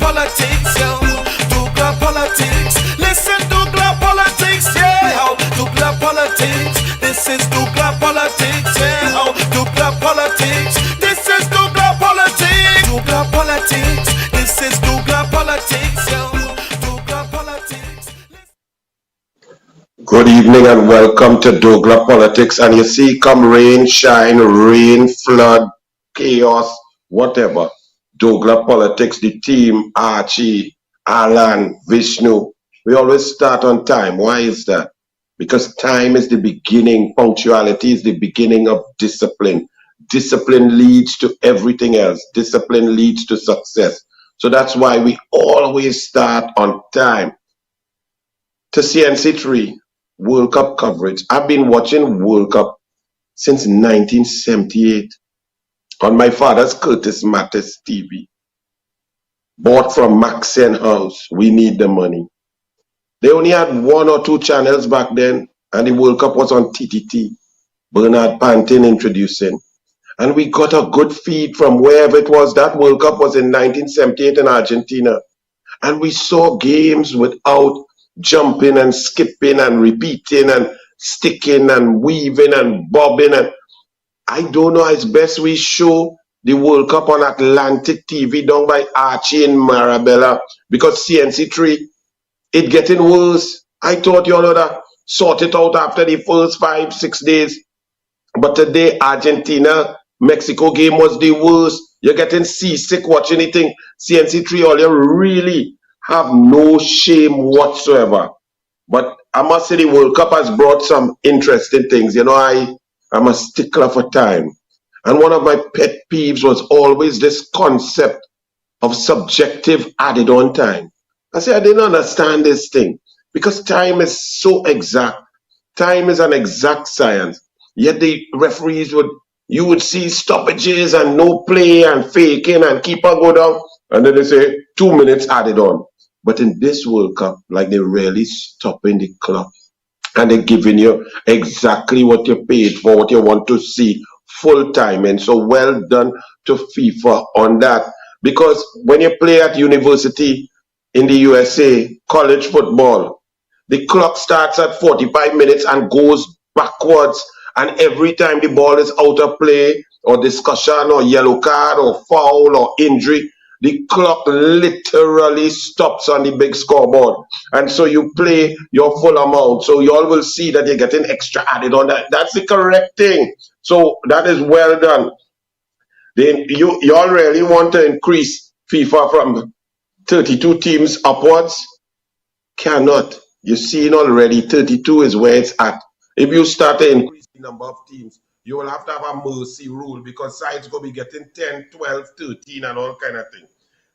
politics, yo. doglAR politics. Listen, doglAR politics, yeah. doglAR politics. This is doglAR politics, yeah. doglAR politics. This is doglAR politics. doglAR politics. This is doglAR politics, yo. doglAR politics. Good evening and welcome to doglAR Politics. And you see, come rain, shine, rain, flood, chaos, whatever. doglAR Politics, the team, Archie, Alan, Vishnu, we always start on time. Why is that? Because time is the beginning, punctuality is the beginning of discipline. Discipline leads to everything else. Discipline leads to success. So that's why we always start on time. To CNC3, World Cup coverage. I've been watching World Cup since 1978 on my father's Curtis Mattis TV. Bought from Maxen House. We need the money. They only had 1 or 2 channels back then, and the World Cup was on TTT. Bernard Pantin introducing. And we got a good feed from wherever it was. That World Cup was in 1978 in Argentina. And we saw games without jumping and skipping and repeating and sticking and weaving and bobbing. And I don't know, it's best we show the World Cup on Atlantic TV done by Archie and Marabella, because CNC3, it getting worse. I thought you all would have sort it out after the first 5-6 days. But today, Argentina-Mexico game was the worst. You're getting seasick watching anything. CNC3, all you really have no shame whatsoever. But I must say the World Cup has brought some interesting things. You know, I'm a stickler for time. And one of my pet peeves was always this concept of subjective added on time. I say I didn't understand this thing because time is so exact. Time is an exact science. Yet the referees you would see stoppages and no play and faking and keeper go down. And then they say 2 minutes added on. But in this World Cup, like they're really stopping the clock and they're giving you exactly what you paid for, what you want to see, full time. And so well done to FIFA on that. Because when you play at university in the USA, college football, the clock starts at 45 minutes and goes backwards. And every time the ball is out of play or discussion or yellow card or foul or injury, the clock literally stops on the big scoreboard. And so you play your full amount. So you all will see that you're getting extra added on that. That's the correct thing. So that is well done. Then you all really want to increase FIFA from 32 teams upwards? Cannot. You've seen already 32 is where it's at. If you start to increase the number of teams, you will have to have a mercy rule because sides going to be getting 10, 12, 13 and all kind of thing.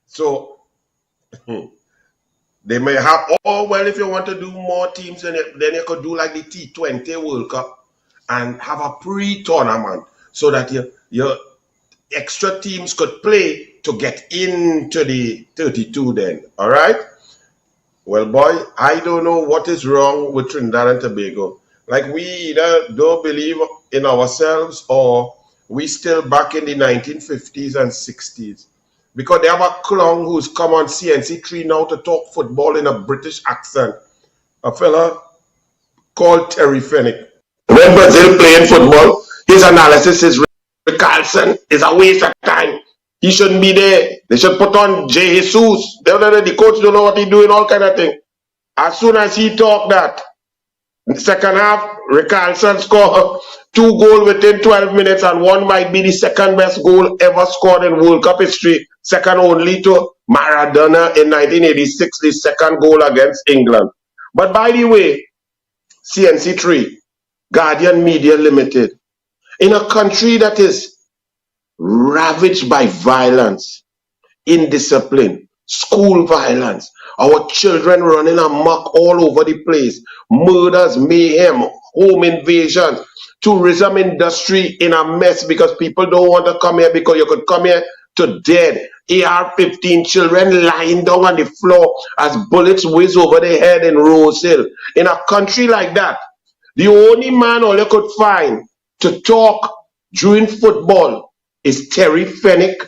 So they may have, oh, well, if you want to do more teams, then you could do like the T20 World Cup and have a pre-tournament so that your extra teams could play to get into the 32 then, all right? Well, boy, I don't know what is wrong with Trinidad and Tobago. Like we either don't believe in ourselves or we still back in the 1950s and 60s. Because they have a clown who's come on CNC3 now to talk football in a British accent. A fella called Terry Fenwick. When Brazil playing football, his analysis is Carlson is a waste of time. He shouldn't be there. They should put on J. Jesus. The coach don't know what he's doing, all kind of thing. As soon as he talked that, second half, Carlson scored 2 goals within 12 minutes, and one might be the second best goal ever scored in World Cup history, second only to Maradona in 1986, the second goal against England. But by the way, CNC3, Guardian Media Limited, in a country that is ravaged by violence, indiscipline, school violence, our children running amok all over the place, murders, mayhem, home invasions, tourism industry in a mess because people don't want to come here because you could come here to dead. AR-15 children lying down on the floor as bullets whiz over their head in Rose Hill. In a country like that, the only man all you could find to talk during football is Terry Fenwick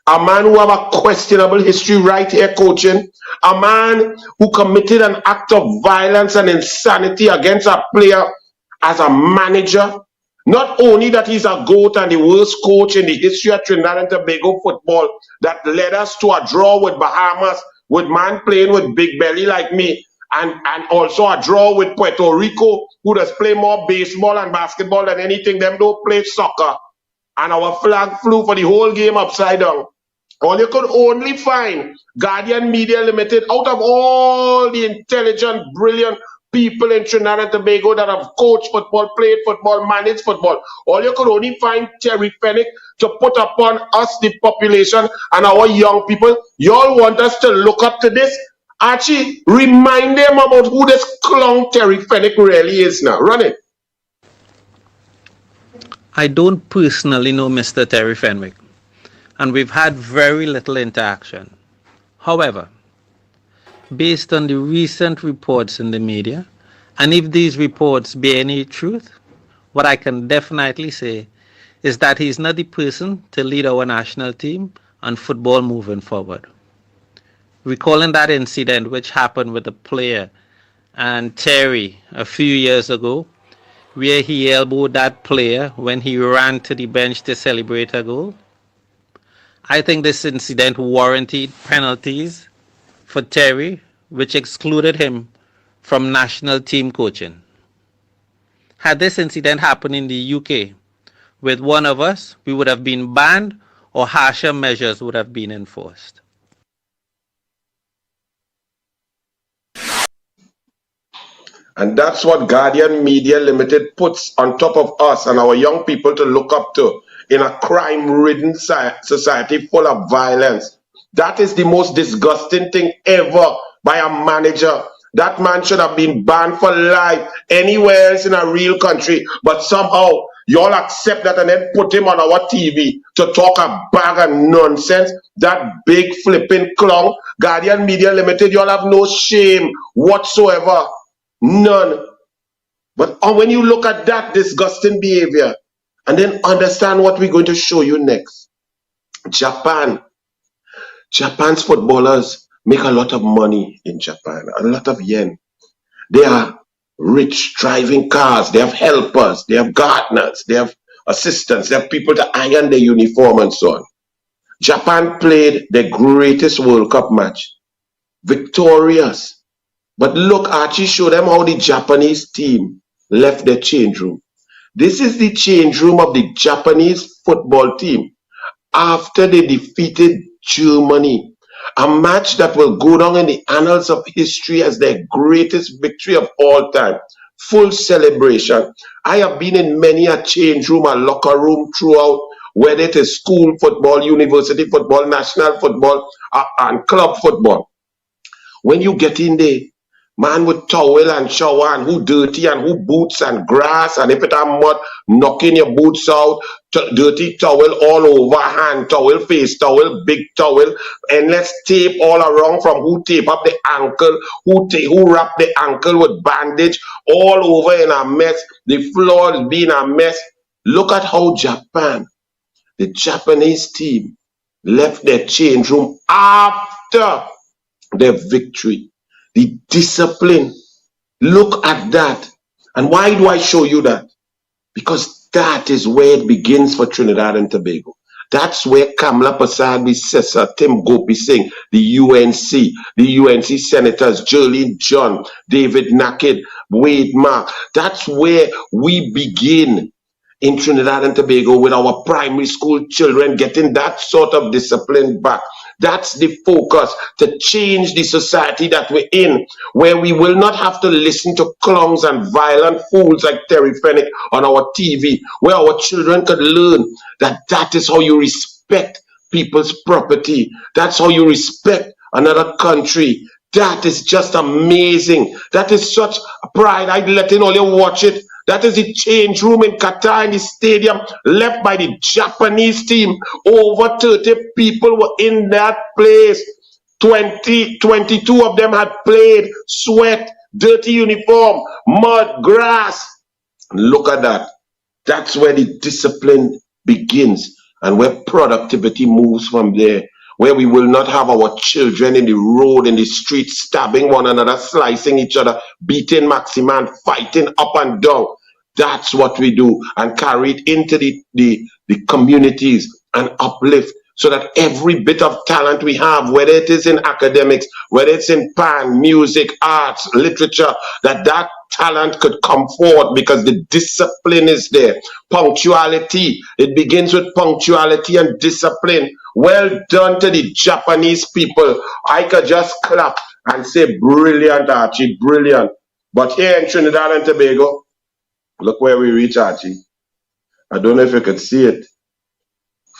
a man who have a questionable history right here coaching, a man who committed an act of violence and insanity against a player as a manager. Not only that he's a GOAT and the worst coach in the history of Trinidad and Tobago football that led us to a draw with Bahamas, with man playing with big belly like me, and also a draw with Puerto Rico, who does play more baseball and basketball than anything. Them don't play soccer. And our flag flew for the whole game upside down. Or you could only find Guardian Media Limited out of all the intelligent, brilliant people in Trinidad and Tobago that have coached football, played football, managed football. All you could only find Terry Fenwick to put upon us, the population, and our young people. You all want us to look up to this? Archie, remind them about who this clown Terry Fenwick really is now. Run it. I don't personally know Mr. Terry Fenwick, and we've had very little interaction. However, based on the recent reports in the media, and if these reports bear any truth, what I can definitely say is that he's not the person to lead our national team and football moving forward. Recalling that incident which happened with the player and Terry a few years ago, where he elbowed that player when he ran to the bench to celebrate a goal, I think this incident warranted penalties for Terry, which excluded him from national team coaching. Had this incident happened in the UK with one of us, we would have been banned or harsher measures would have been enforced. And that's what Guardian Media Limited puts on top of us and our young people to look up to in a crime-ridden society full of violence. That is the most disgusting thing ever by a manager. That man should have been banned for life anywhere else in a real country. But somehow, you all accept that and then put him on our TV to talk a bag of nonsense. That big flipping clown, Guardian Media Limited, you all have no shame whatsoever. None. But when you look at that disgusting behavior and then understand what we're going to show you next. Japan's footballers make a lot of money in Japan, a lot of yen. They are rich, driving cars, they have helpers, they have gardeners, they have assistants, they have people to iron their uniform and so on. Japan played their greatest World Cup match, victorious. But look, Archie showed them how the Japanese team left their change room. This is the change room of the Japanese football team after they defeated Germany. A match that will go down in the annals of history as their greatest victory of all time. Full celebration. I have been in many a change room, a locker room throughout, whether it is school football, university football, national football, and club football. When you get in there, man with towel and shower and who dirty and who boots and grass and if it have mud, knocking your boots out, dirty towel all over, hand towel, face towel, big towel, endless tape all around from who tape up the ankle, who wrap the ankle with bandage, all over in a mess. The floor is being a mess. Look at how Japan, the Japanese team, left their change room after their victory. The discipline. Look at that. And why do I show you that? Because that is where it begins for Trinidad and Tobago. That's where Kamla Prasad Bissessa, Tim Gopi Singh, the UNC senators, Jolene John, David Naked, Wade Mark. That's where we begin in Trinidad and Tobago with our primary school children getting that sort of discipline back. That's the focus, to change the society that we're in, where we will not have to listen to clowns and violent fools like Terry Fenwick on our TV, where our children could learn that that is how you respect people's property. That's how you respect another country. That is just amazing. That is such pride. I'd let in all you watch it. That is the change room in Qatar in the stadium left by the Japanese team. Over 30 people were in that place. 22 of them had played, sweat, dirty uniform, mud, grass. Look at that. That's where the discipline begins. and where productivity moves from there, where we will not have our children in the road, in the street, stabbing one another, slicing each other, beating Maximan, fighting up and down. That's what we do, and carry it into the communities and uplift, so that every bit of talent we have, whether it is in academics, whether it's in pan, music, arts, literature, that talent could come forward because the discipline is there. Punctuality, it begins with punctuality and discipline. Well done to the Japanese people. I could just clap and say, brilliant, Archie, brilliant. But here in Trinidad and Tobago, look where we reach, Archie. I don't know if you could see it.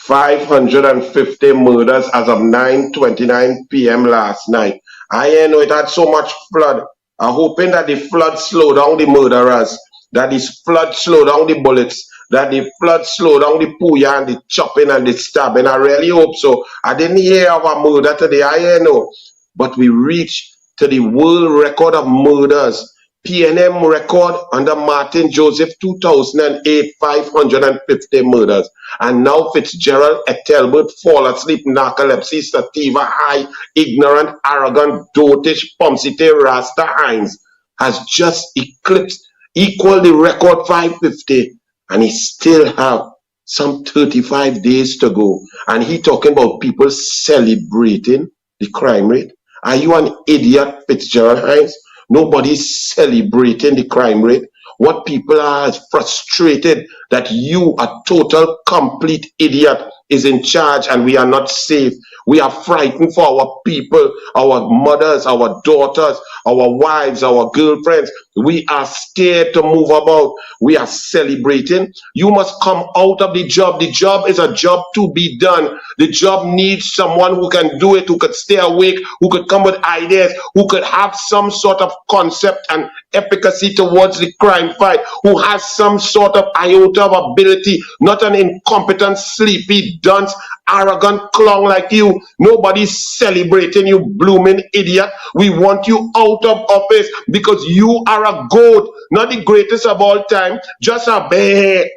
550 murders as of 9:29 p.m. last night. I know it had so much flood. I'm hoping that the flood slow down the murderers, that the flood slow down the bullets, that the flood slow down the puya and the chopping and the stabbing. I really hope so. I didn't hear of a murder today, I know. But we reached to the world record of murders. PNM record under Martin Joseph 2008, 550 murders. And now Fitzgerald, Ethelbert, fall asleep, narcolepsy, sativa, high, ignorant, arrogant, dotish, Pomsite, Rasta, Hines has just eclipsed, equal the record 550, and he still have some 35 days to go. And he talking about people celebrating the crime rate. Are you an idiot, Fitzgerald Hines? Nobody's celebrating the crime rate. What people are frustrated that you, a total, complete idiot, is in charge and we are not safe. We are frightened for our people, our mothers, our daughters, our wives, our girlfriends. We are scared to move about. We are celebrating. You must come out of the job. The job is a job to be done. The job needs someone who can do it, who could stay awake, who could come with ideas, who could have some sort of concept and efficacy towards the crime fight, who has some sort of iota of ability, not an incompetent, sleepy, dunce, arrogant clown like you. Nobody's celebrating you, blooming idiot. We want you out of office because you are a goat, not the greatest of all time, just a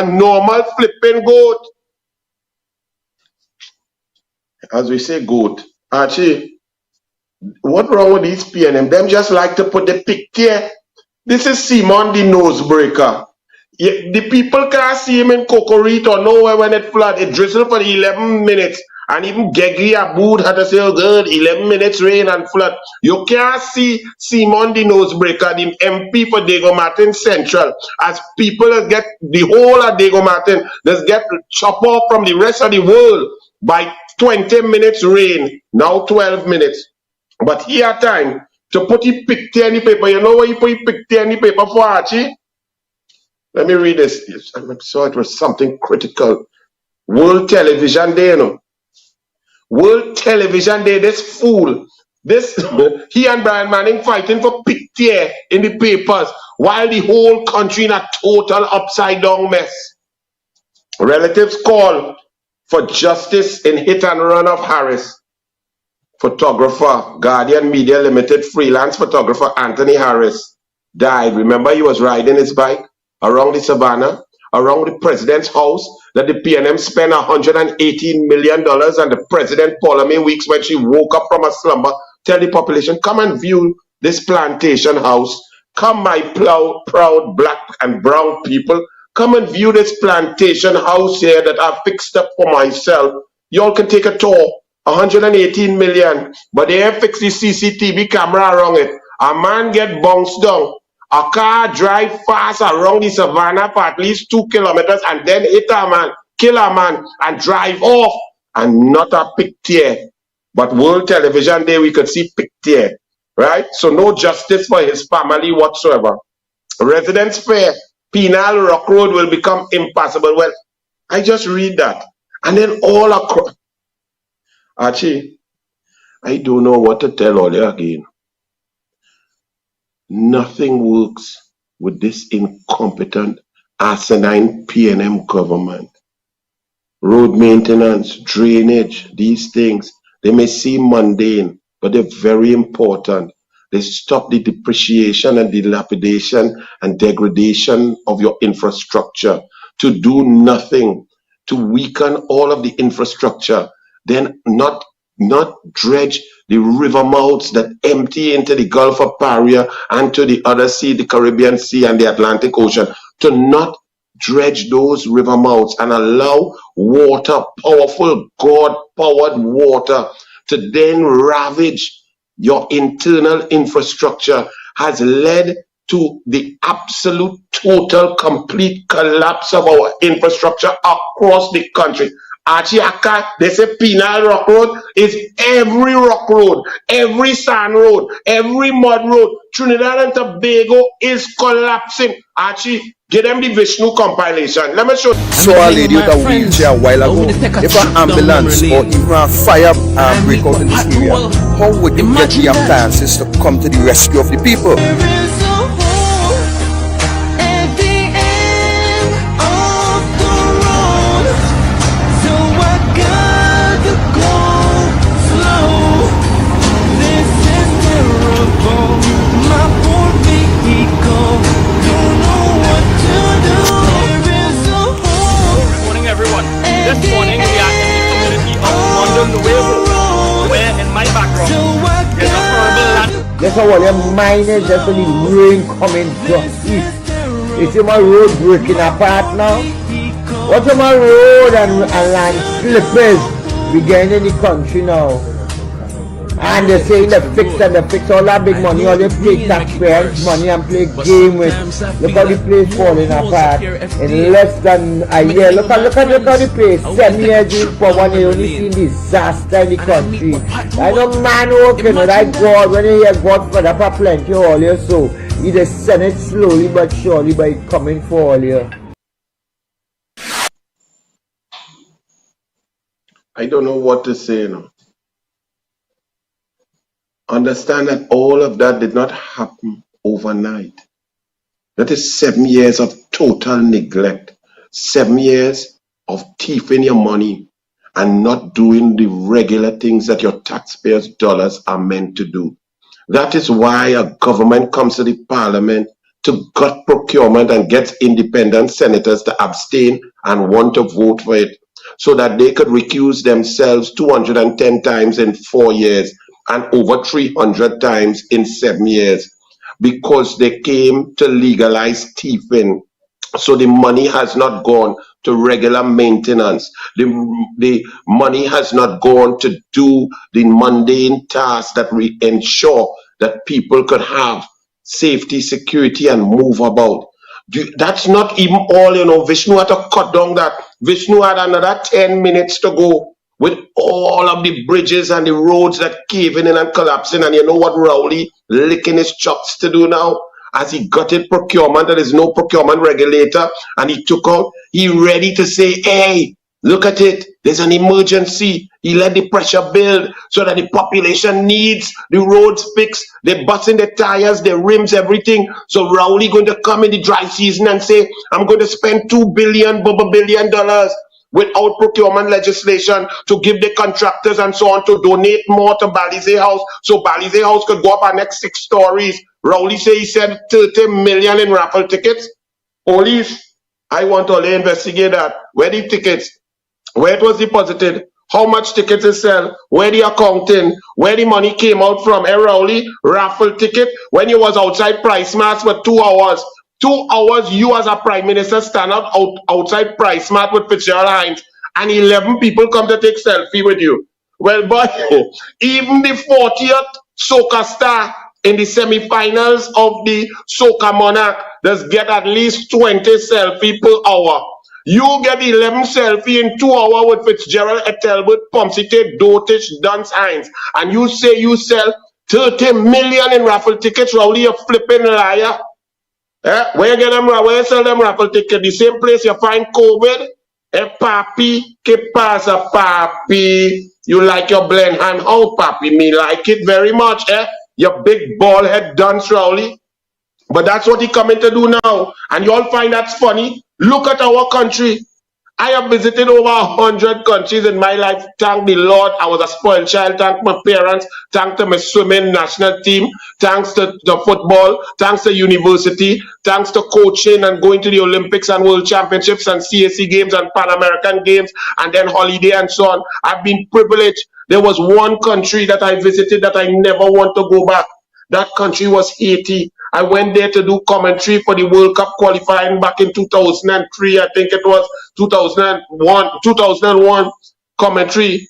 normal flipping goat. As we say, goat. Archie, what wrong with these PNM? Them just like to put the picture. This is Simon the nosebreaker. The people can't see him in Cocorito or nowhere when it flood. It drizzled for 11 minutes. And even Gregory Abood had to say, oh good, 11 minutes rain and flood. You can't see Simon the nosebreaker, the MP for Diego Martin Central, as people get the whole of Diego Martin, just get chopped off from the rest of the world by 20 minutes rain, now 12 minutes. But here time to put the picture in the paper. You know where you put the picture in the paper for, Archie? Let me read this. I saw it was something critical. World Television Day, you know. World Television Day, this fool. This he and Brian Manning fighting for picture in the papers while the whole country in a total upside down mess. Relatives call for justice in hit and run of Harris. Photographer, Guardian Media Limited freelance photographer Anthony Harris died. Remember, he was riding his bike around the savannah, around the president's house, that the PNM spent $118 million, and the president, Paula Weeks, when she woke up from a slumber, tell the population, come and view this plantation house. Come, my proud black and brown people, come and view this plantation house here that I fixed up for myself. Y'all can take a tour. 118 million, but they have fixed the CCTV camera around it. A man get bounced down. A car drive fast around the savannah for at least 2 kilometers and then hit a man, kill a man, and drive off. And not a picture. But World Television Day, we could see picture, right? So no justice for his family whatsoever. Residents fear Penal Rock Road will become impassable. Well, I just read that. And then all across. Archie, I don't know what to tell all you again. Nothing works with this incompetent, asinine PNM government. Road maintenance, drainage, these things, they may seem mundane, but they're very important. They stop the depreciation and dilapidation and degradation of your infrastructure. To do nothing to weaken all of the infrastructure, then not dredge the river mouths that empty into the Gulf of Paria and to the other sea, the Caribbean Sea and the Atlantic Ocean, to not dredge those river mouths and allow water, powerful God-powered water, to then ravage your internal infrastructure, has led to the absolute, total, complete collapse of our infrastructure across the country. Achiaka, they say Penal Rock Road is every rock road, every sand road, every mud road. Trinidad and Tobago is collapsing. Archie, get them the Vishnu compilation. Let me show you. Saw a lady with a wheelchair a while ago. If an ambulance or even a fire break out in this area, how would you get the appliances to come to the rescue of the people? That's how all your miners just when the rain coming just east. You see my road breaking apart now? What's my road and land slippers? We getting in the country now. And they're saying the fix all that big money, all they pay taxpayers money and play game with. Look how the place falling apart in less than a year. Look at the place. 7 years for 1 year, only seen disaster in the country. I know man working with that God, when you hear God for that for plenty all year, so he just send it slowly but surely by coming for all year. I don't know what to say now. Understand that all of that did not happen overnight. That is 7 years of total neglect, 7 years of thieving your money and not doing the regular things that your taxpayers' dollars are meant to do. That is why a government comes to the parliament to gut procurement and gets independent senators to abstain and want to vote for it, so that they could recuse themselves 210 times in 4 years and over 300 times in 7 years, because they came to legalize thieving. So the money has not gone to regular maintenance. The money has not gone to do the mundane tasks that we ensure that people could have safety, security, and move about. That's not even all, you know. Vishnu had to cut down that. Vishnu had another 10 minutes to go with all of the bridges and the roads that caving in and collapsing. And you know what Rowley licking his chops to do now? As he gutted procurement, there is no procurement regulator, and he took out, he ready to say, hey, look at it, there's an emergency. He let the pressure build so that the population needs the roads fixed. They're busting the tires, the rims, everything. So Rowley going to come in the dry season and say, I'm going to spend $2 billion without procurement legislation to give the contractors and so on to donate more to Balize House, so Balize House could go up our next 6 stories. Rowley say he said 30 million in raffle tickets. Police, I want to investigate that. Where the tickets? Where it was deposited? How much tickets is sell? Where the accounting? Where the money came out from? Hey Rowley, raffle ticket when you was outside Price Mart for 2 hours. 2 hours, you as a prime minister stand outside Price Mart with Fitzgerald Hines, and 11 people come to take selfie with you. Well, boy, even the 40th soca star in the semi-finals of the Soca Monarch does get at least 20 selfie per hour. You get 11 selfie in 2 hours with Fitzgerald, Ethelbert, Pomsite, Dotish, Duns, Hines, and you say you sell 30 million in raffle tickets. Rowley, a flipping liar. Where you get them? Where you sell them raffle tickets? The same place you find COVID. Papi, que pasa, papi? You like your blend hand? Oh, papi, me like it very much. Your big bald head dunce, Rowley. But that's what he coming to do now. And you all find that's funny. Look at our country. I have visited over 100 countries in my life. Thank the Lord, I was a spoiled child. Thank my parents. Thanks to my swimming national team. Thanks to the football. Thanks to university. Thanks to coaching and going to the Olympics and World Championships and CAC games and Pan American games and then holiday and so on. I've been privileged. There was one country that I visited that I never want to go back. That country was Haiti. I went there to do commentary for the World Cup qualifying back in 2003. I think it was 2001 commentary.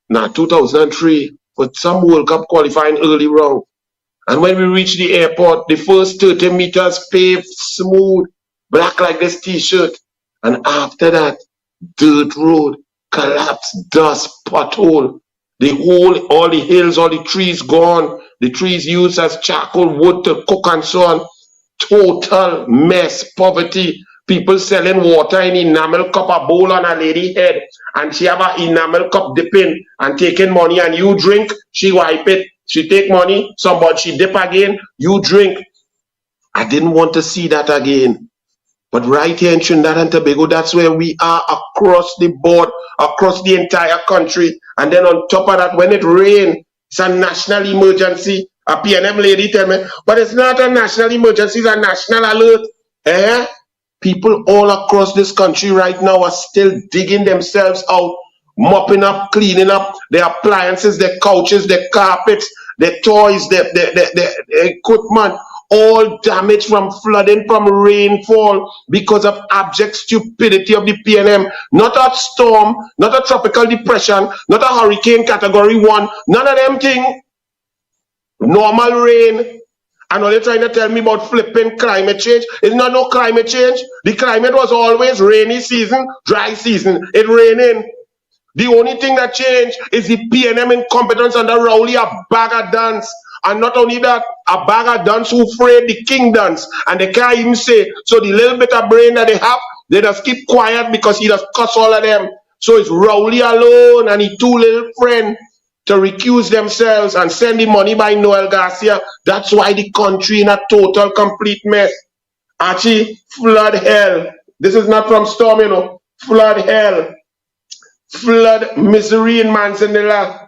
Not 2003, but some World Cup qualifying early round. And when we reached the airport, the first 30 meters paved, smooth, black like this t-shirt. And after that, dirt road, collapse, dust, pothole. The whole, all the hills, all the trees gone. The trees used as charcoal wood to cook and so on. Total mess, poverty. People selling water in enamel cup, a bowl on a lady head. And she have an enamel cup dipping and taking money. And you drink, she wipe it. She take money, somebody she dip again, you drink. I didn't want to see that again. But right here in Trinidad and Tobago, that's where we are across the board, across the entire country. And then on top of that, when it rains, it's a national emergency. A PNM lady tell me, but it's not a national emergency, it's a national alert. People all across this country right now are still digging themselves out, mopping up, cleaning up their appliances, their couches, their carpets, their toys, their equipment, all damaged from flooding, from rainfall, because of abject stupidity of the PNM. Not a storm, not a tropical depression, not a hurricane category 1, none of them things. Normal rain. And all you're trying to tell me about flipping climate change, it's not no climate change. The climate was always rainy season, dry season, it raining. The only thing that changed is the PNM incompetence under Rowley, a bag of dance. And not only that, a bag of dance who afraid the king dance. And they can't even say. So the little bit of brain that they have, they just keep quiet because he just cuss all of them. So it's Rowley alone and his two little friends to recuse themselves and send the money by Noel Garcia. That's why the country in a total, complete mess. Archie, flood hell. This is not from storm, you know. Flood hell. Flood misery in Manzanilla.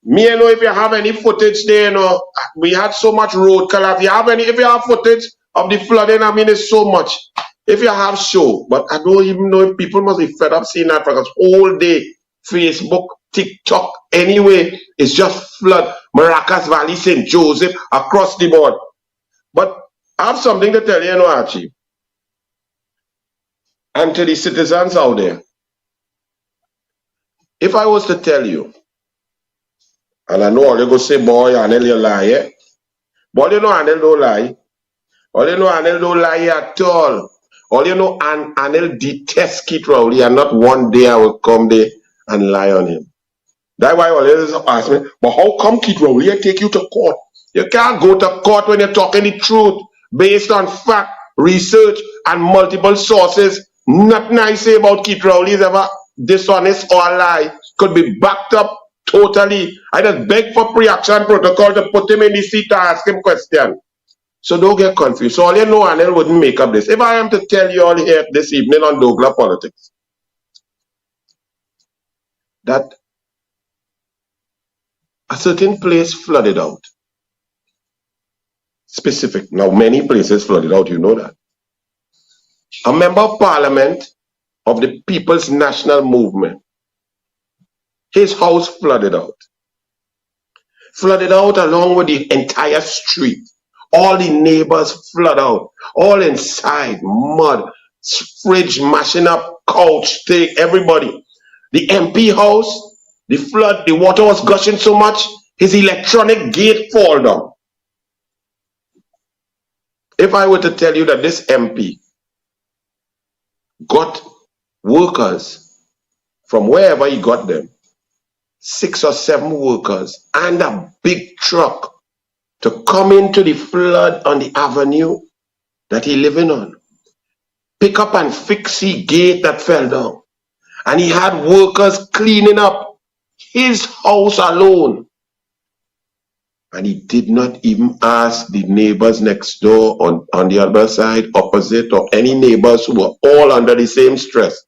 Me, you know, if you have any footage there, you know, we had so much road collapse. If you have footage of the flooding, I mean, it's so much. If you have show, but I don't even know if people must be fed up seeing that because all day, Facebook, TikTok, anyway, it's just flood. Maracas Valley, St. Joseph, across the board. But I have something to tell you, you know, Archie. And to the citizens out there. If I was to tell you, and I know all you go say, boy, Anil, you lie, eh? But you know Anil don't lie. All you know Anil don't lie at all. All you know Anil detests Keith Rowley, and not one day I will come there and lie on him. That's why all you ask me, but how come Keith Rowley take you to court? You can't go to court when you're talking the truth based on fact, research, and multiple sources. Nothing I say about Keith Rowley is ever dishonest or a lie. Could be backed up totally. I just beg for pre-action protocol to put him in the seat to ask him questions. So don't get confused. So all you know, Anil wouldn't make up this. If I am to tell you all here this evening on doglAR Politics, that a certain place flooded out. Specific. Now, many places flooded out, you know that. A member of parliament of the People's National Movement, his house flooded out. Flooded out along with the entire street. All the neighbors flood out. All inside, mud, fridge mashing up, couch, take everybody. The MP house, the flood, the water was gushing so much, his electronic gate fall down. If I were to tell you that this MP got workers from wherever he got them, 6 or 7 workers and a big truck to come into the flood on the avenue that he living on, pick up and fix the gate that fell down. And he had workers cleaning up his house alone. And he did not even ask the neighbors next door on the other side, opposite, or any neighbors who were all under the same stress.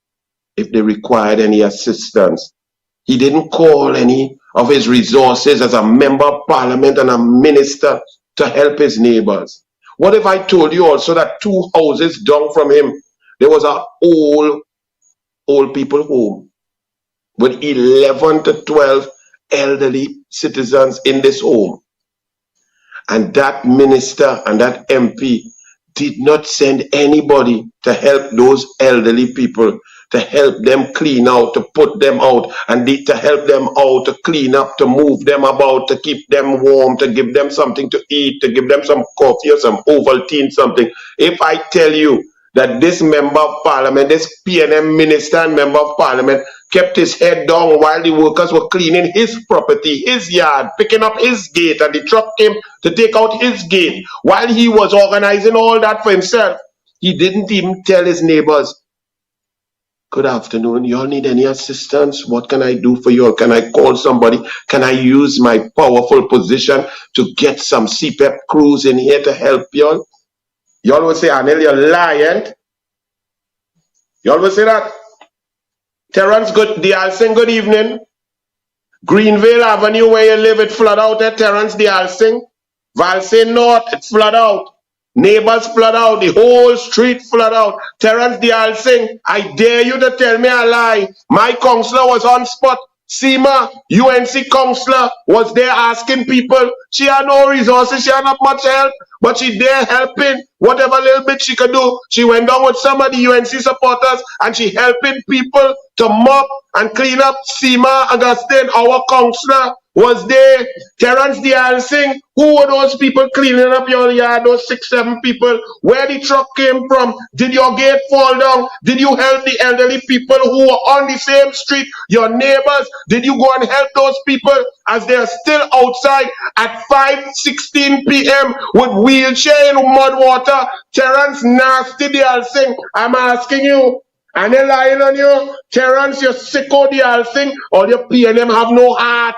if they required any assistance. He didn't call any of his resources as a member of parliament and a minister to help his neighbors. What if I told you also that 2 houses down from him, there was a old people home with 11 to 12 elderly citizens in this home. And that minister and that MP did not send anybody to help those elderly people, to help them clean out, to put them out, and to help them out, to clean up, to move them about, to keep them warm, to give them something to eat, to give them some coffee or some Ovaltine, something. If I tell you that this member of parliament, this PNM minister and member of parliament kept his head down while the workers were cleaning his property, his yard, picking up his gate, and the truck came to take out his gate, while he was organizing all that for himself, he didn't even tell his neighbors, good afternoon, you all need any assistance? What can I do for you? Or can I call somebody? Can I use my powerful position to get some CPEP crews in here to help you all? You all will say, Anil, you're lying. You all will say that. Terrence, the Alsing, good evening. Greenvale Avenue, where you live, it flood out at Terrence, the Alsing. Valsay North, it flood out. Neighbors flood out. The whole street flood out. Terrence, the Alsing, I dare you to tell me a lie. My counselor was on spot. Seema, UNC counselor, was there asking people. She had no resources, she had not much help, but she there helping whatever little bit she could do. She went down with some of the UNC supporters and she helping people to mop and clean up. Seema Augustine, our counselor, was there. Terrence the Alsing, who were those people cleaning up your yard, those 6-7 people? Where the truck came from? Did your gate fall down? Did you help the elderly people who were on the same street, your neighbors? Did you go and help those people as they are still outside at 5:16 p.m. with wheelchair in mud water? Terrence nasty the Alsing, I'm asking you. And they're lying on you. Terrence, you're sicko the Alsing, or your PNM have no heart.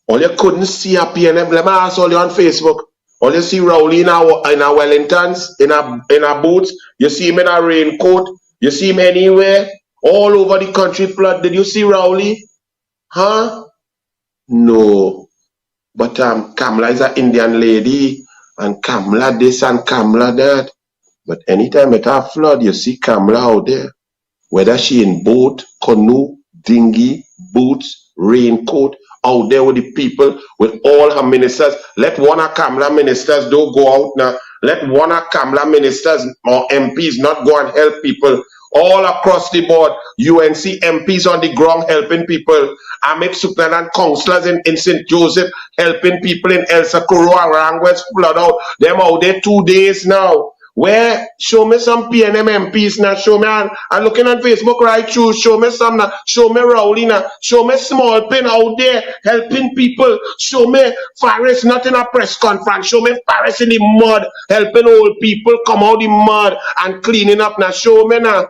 All you couldn't see a PNM, let me ask all you on Facebook. All you see Rowley in our Wellingtons, in our boots, you see him in a raincoat, you see him anywhere, all over the country flood. Did you see Rowley? Huh? No. But Kamala is an Indian lady, and Kamala this and Kamala that. But anytime it have flood, you see Kamala out there. Whether she in boat, canoe, dinghy, boots, raincoat, out there with the people, with all her ministers. Let one of Kamala ministers don't go out now. Let one of Kamala ministers or MPs not go and help people. All across the board, UNC MPs on the ground helping people. Amit Superintendent councillors in St. Joseph helping people in El Socorro and Rangwest flood out. Them out there 2 days now. Where? Show me some PNM MPs now. Show me, I'm looking on Facebook right through. Show me some now. Show me Rowley now. Show me Small Pin out there helping people. Show me Faris not in a press conference. Show me Faris in the mud helping old people come out the mud and cleaning up now. Show me now.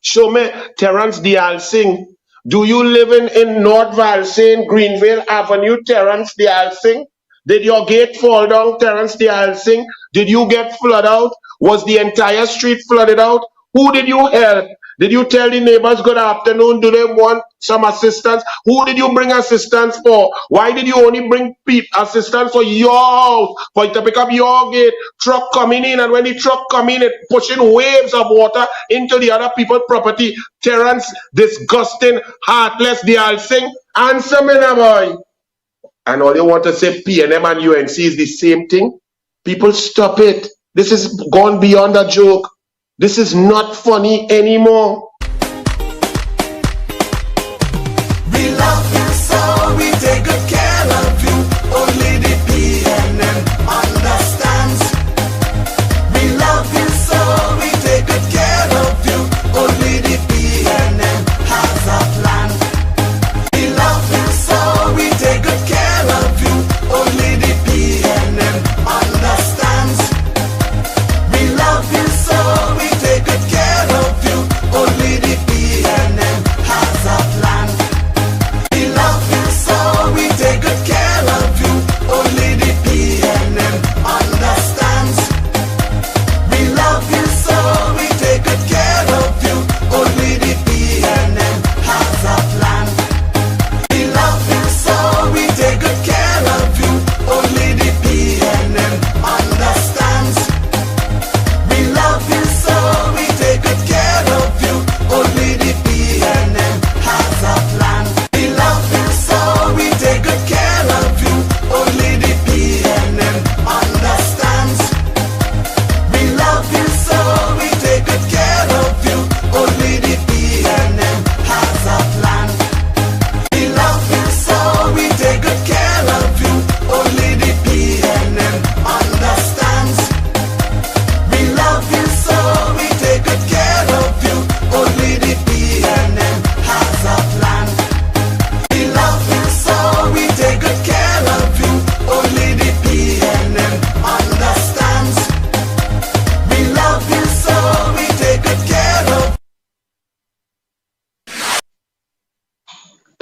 Show me Terrence the Alsing. Do you live in North Valsay, Greenvale Avenue, Terrence the Alsing? Did your gate fall down, Terrence the Alsing? Did you get flooded out? Was the entire street flooded out? Who did you help? Did you tell the neighbors good afternoon? Do they want some assistance? Who did you bring assistance for? Why did you only bring assistance for your house? For it to pick up your gate? Truck coming in, and when the truck come in, it pushing waves of water into the other people's property. Terrence, disgusting, heartless, the Alsing. Answer me now, boy. And all you want to say PNM and UNC is the same thing? People, stop it. This is gone beyond a joke. This is not funny anymore. We love you so, we take good care of you. Only the PNM understands. We love you so, we take good care of you. Only the PNM has a plan. We love you so, we take good care of you. Only the PNM understands. We love you so, we take good care of you. Only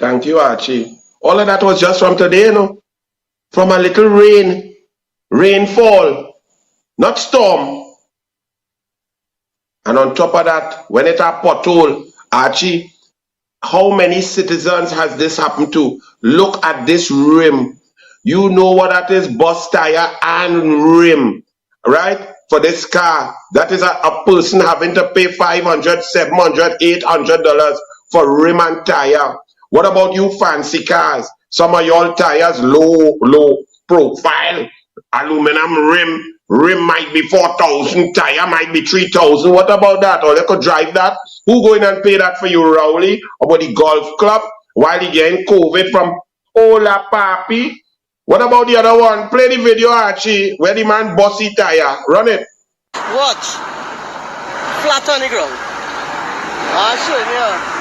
Thank you, Archie. All of that was just from today, you know. From a little rainfall, not storm. And on top of that, when it a pothole, Archie, how many citizens has this happened to? Look at this rim. You know what that is? Bus tire and rim, right? For this car. That is a person having to pay $500, $700, $800 for rim and tire. What about you fancy cars? Some of y'all tires low profile, aluminum rim might be 4,000, tire might be 3,000. What about that? Or they could drive that. Who going and pay that for you, Rowley? About the golf club while he getting COVID from Ola Papi? What about the other one? Play the video, Archie, where the man bossy tire. Run it. Watch. Flat on the ground. I'll show you.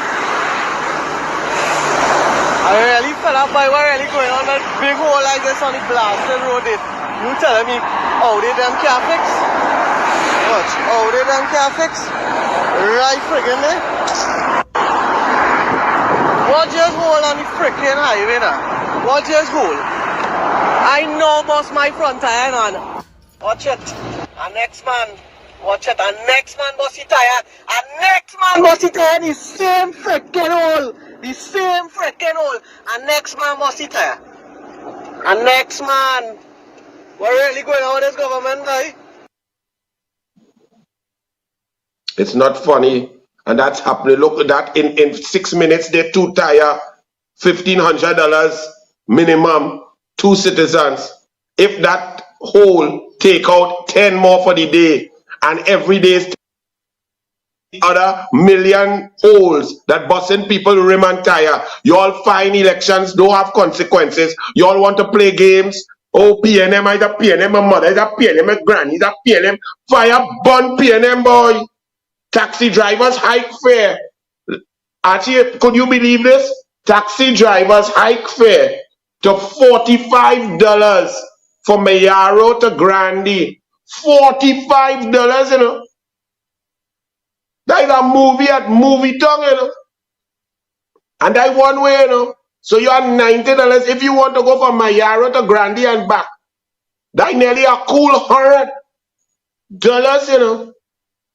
I really fell up by what really going on that big hole like this on the blasted road. You telling me how they them can't fix? Watch. How they them can't fix? Right friggin' there. What just hole on the frickin' highway now? What just hole? I know boss my front tire man. Watch it. And next man. Watch it. And next man bossy tire. And next man bossy tire. The same frickin' hole. The same frickin' hole. And next man bossy tire. And next man. What really going on with this government, guy? It's not funny. And that's happening. Look at that. In 6 minutes, they two tire, $1,500 minimum, 2 citizens. If that hole take out 10 more for the day, and every day is other million holes that busting people rim and tire. You all fine elections don't have consequences. You all want to play games. Oh, PNM, is a PNM, my mother is a PNM, my granny is a PNM. Fire burn PNM, boy. Taxi drivers hike fare. Archie, could you believe this? Taxi drivers hike fare to $45 for Mayaro to Grandi. $45, you know. That is a movie at movie tongue, you know. And that one way, you know. So you are $90 if you want to go from Mayaro to Grandi and back. That nearly a cool $100, you know.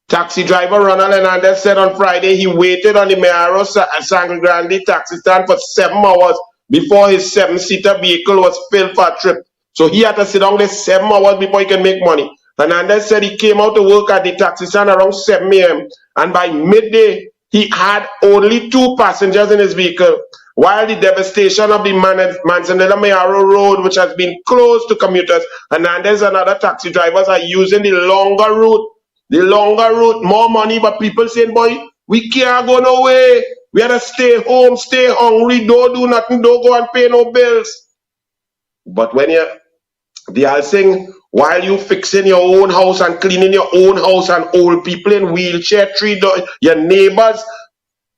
Taxi driver Ronald Hernandez said on Friday he waited on the Mayaro Sangre Grande taxi stand for 7 hours before his 7-seater vehicle was filled for a trip. So he had to sit down there 7 hours before he can make money. Hernandez said he came out to work at the taxi stand around 7 a.m. and by midday he had only 2 passengers in his vehicle. While the devastation of the Manzanilla Mayaro Road, which has been closed to commuters, Hernandez and other taxi drivers are using the longer route. The longer route, more money, but people saying, boy, we can't go no way. We have to stay home, stay hungry, don't do nothing, don't go and pay no bills. But when they are saying, while you fixing your own house and cleaning your own house and old people in wheelchair, treat your neighbors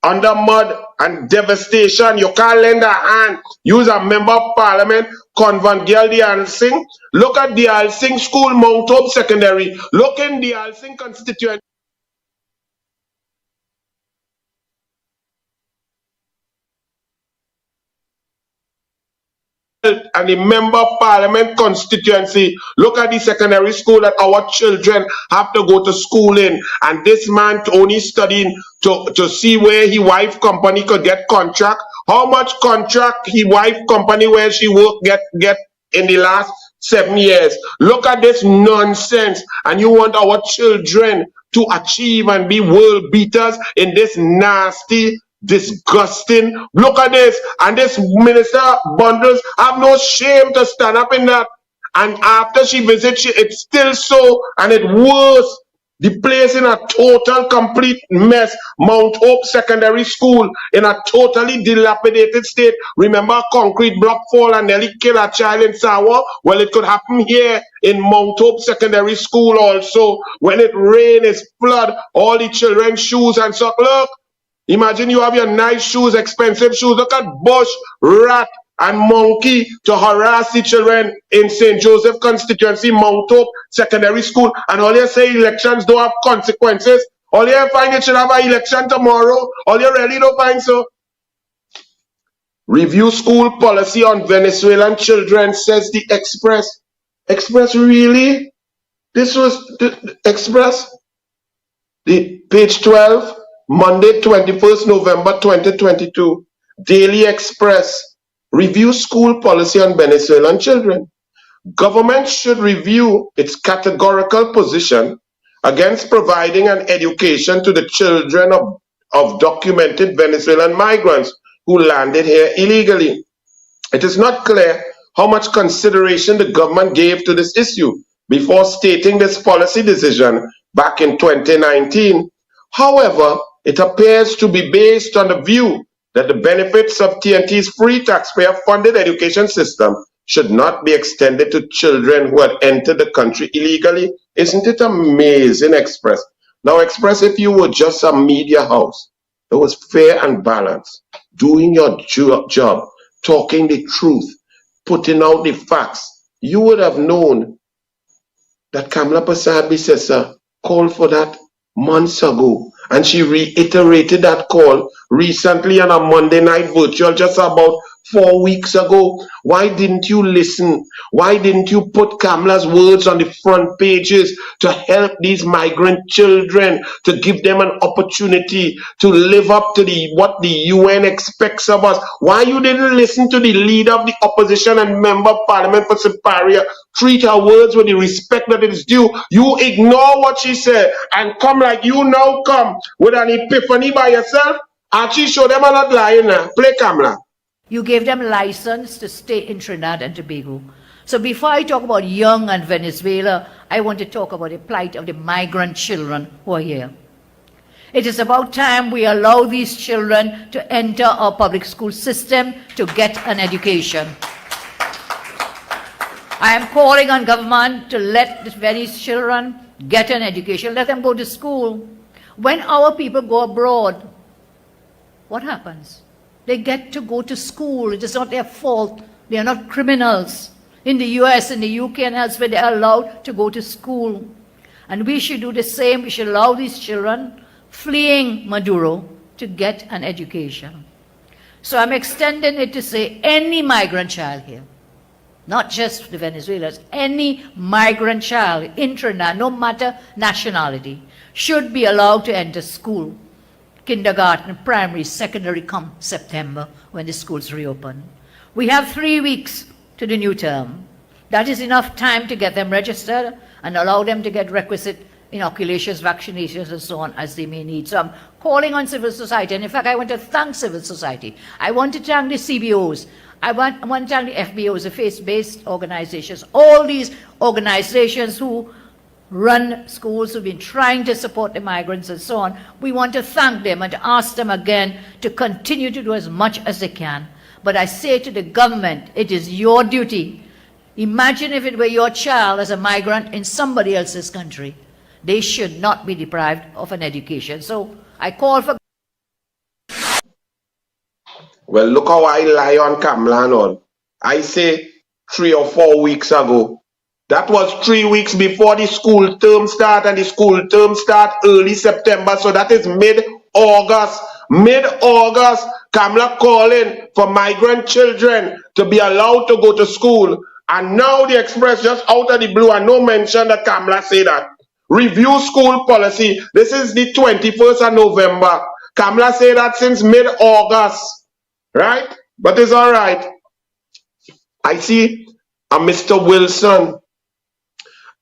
under mud and devastation, you can't lend a hand. Use a member of parliament, Convent Girl the Alsing. Look at the Alsing School, Mount Hope Secondary. Look in the Alsing constituency. And the member of parliament constituency. Look at the secondary school that our children have to go to school in. And this man only studying to see where his wife company could get contract. How much contract his wife company where she work get in the last 7 years. Look at this nonsense. And you want our children to achieve and be world beaters in this nasty, disgusting. Look at this. And this minister bundles have no shame to stand up in that. And after she visits, it's still so, and it worse. The place in a total complete mess. Mount Hope Secondary School in a totally dilapidated state. Remember a concrete block fall and nearly kill a child in Sawa? Well, it could happen here in Mount Hope Secondary School also. When it rains, it's flood, all the children's shoes and so. Look, imagine you have your nice shoes, expensive shoes. Look at bush, rat, and monkey to harass the children in St. Joseph constituency, Mount Hope Secondary School. And all you say elections don't have consequences. All you find you should have an election tomorrow. All you really don't find so. Review school policy on Venezuelan children, says the Express. Express, really? This was the Express? The page 12, Monday, 21st November 2022. Daily Express. Review school policy on Venezuelan children. Government should review its categorical position against providing an education to the children of documented Venezuelan migrants who landed here illegally. It is not clear how much consideration the government gave to this issue before stating this policy decision back in 2019. However, it appears to be based on the view that the benefits of TNT's free taxpayer-funded education system should not be extended to children who had entered the country illegally. Isn't it amazing, Express? Now, Express, if you were just a media house that was fair and balanced, doing your job, talking the truth, putting out the facts, you would have known that Kamla Prasad-Bissessar called for that months ago, and she reiterated that call recently on a Monday night virtual just about 4 weeks ago. Why didn't you listen? Why didn't you put Kamla's words on the front pages to help these migrant children, to give them an opportunity to live up to what the UN expects of us? Why you didn't listen to the leader of the opposition and member of parliament for Paria? Treat her words with the respect that it is due. You ignore what she said and come like you now come with an epiphany by yourself. Archie, show them I'm not lying now. Play Kamla. You gave them license to stay in Trinidad and Tobago. So before I talk about young and Venezuela, I want to talk about the plight of the migrant children who are here. It is about time we allow these children to enter our public school system to get an education. I am calling on government to let these children get an education, let them go to school. When our people go abroad, what happens? They get to go to school. It is not their fault. They are not criminals. In the US, in the UK and elsewhere, they are allowed to go to school. And we should do the same. We should allow these children fleeing Maduro to get an education. So I'm extending it to say any migrant child here, not just the Venezuelans, any migrant child in Trinidad, no matter nationality, should be allowed to enter school. Kindergarten, primary, secondary come September when the schools reopen. We have 3 weeks to the new term. That is enough time to get them registered and allow them to get requisite inoculations, vaccinations, and so on as they may need. So I'm calling on civil society, and in fact I want to thank civil society. I want to thank the CBOs. I want to thank the FBOs, the faith-based organizations, all these organizations who run schools, who've been trying to support the migrants and so on. We want to thank them and to ask them again to continue to do as much as they can. But I say to the government, it is your duty. Imagine if it were your child as a migrant in somebody else's country. They should not be deprived of an education. So I call for... Well, look how I lie on Kamla and all. I say 3 or 4 weeks ago. That was 3 weeks before the school term start, and the school term start early September. So that is mid-August. Mid-August, Kamla calling for migrant children to be allowed to go to school. And now the Express just out of the blue, and no mention that Kamla say that. Review school policy. This is the 21st of November. Kamla say that since mid-August. Right? But it's all right. I see a Mr. Wilson,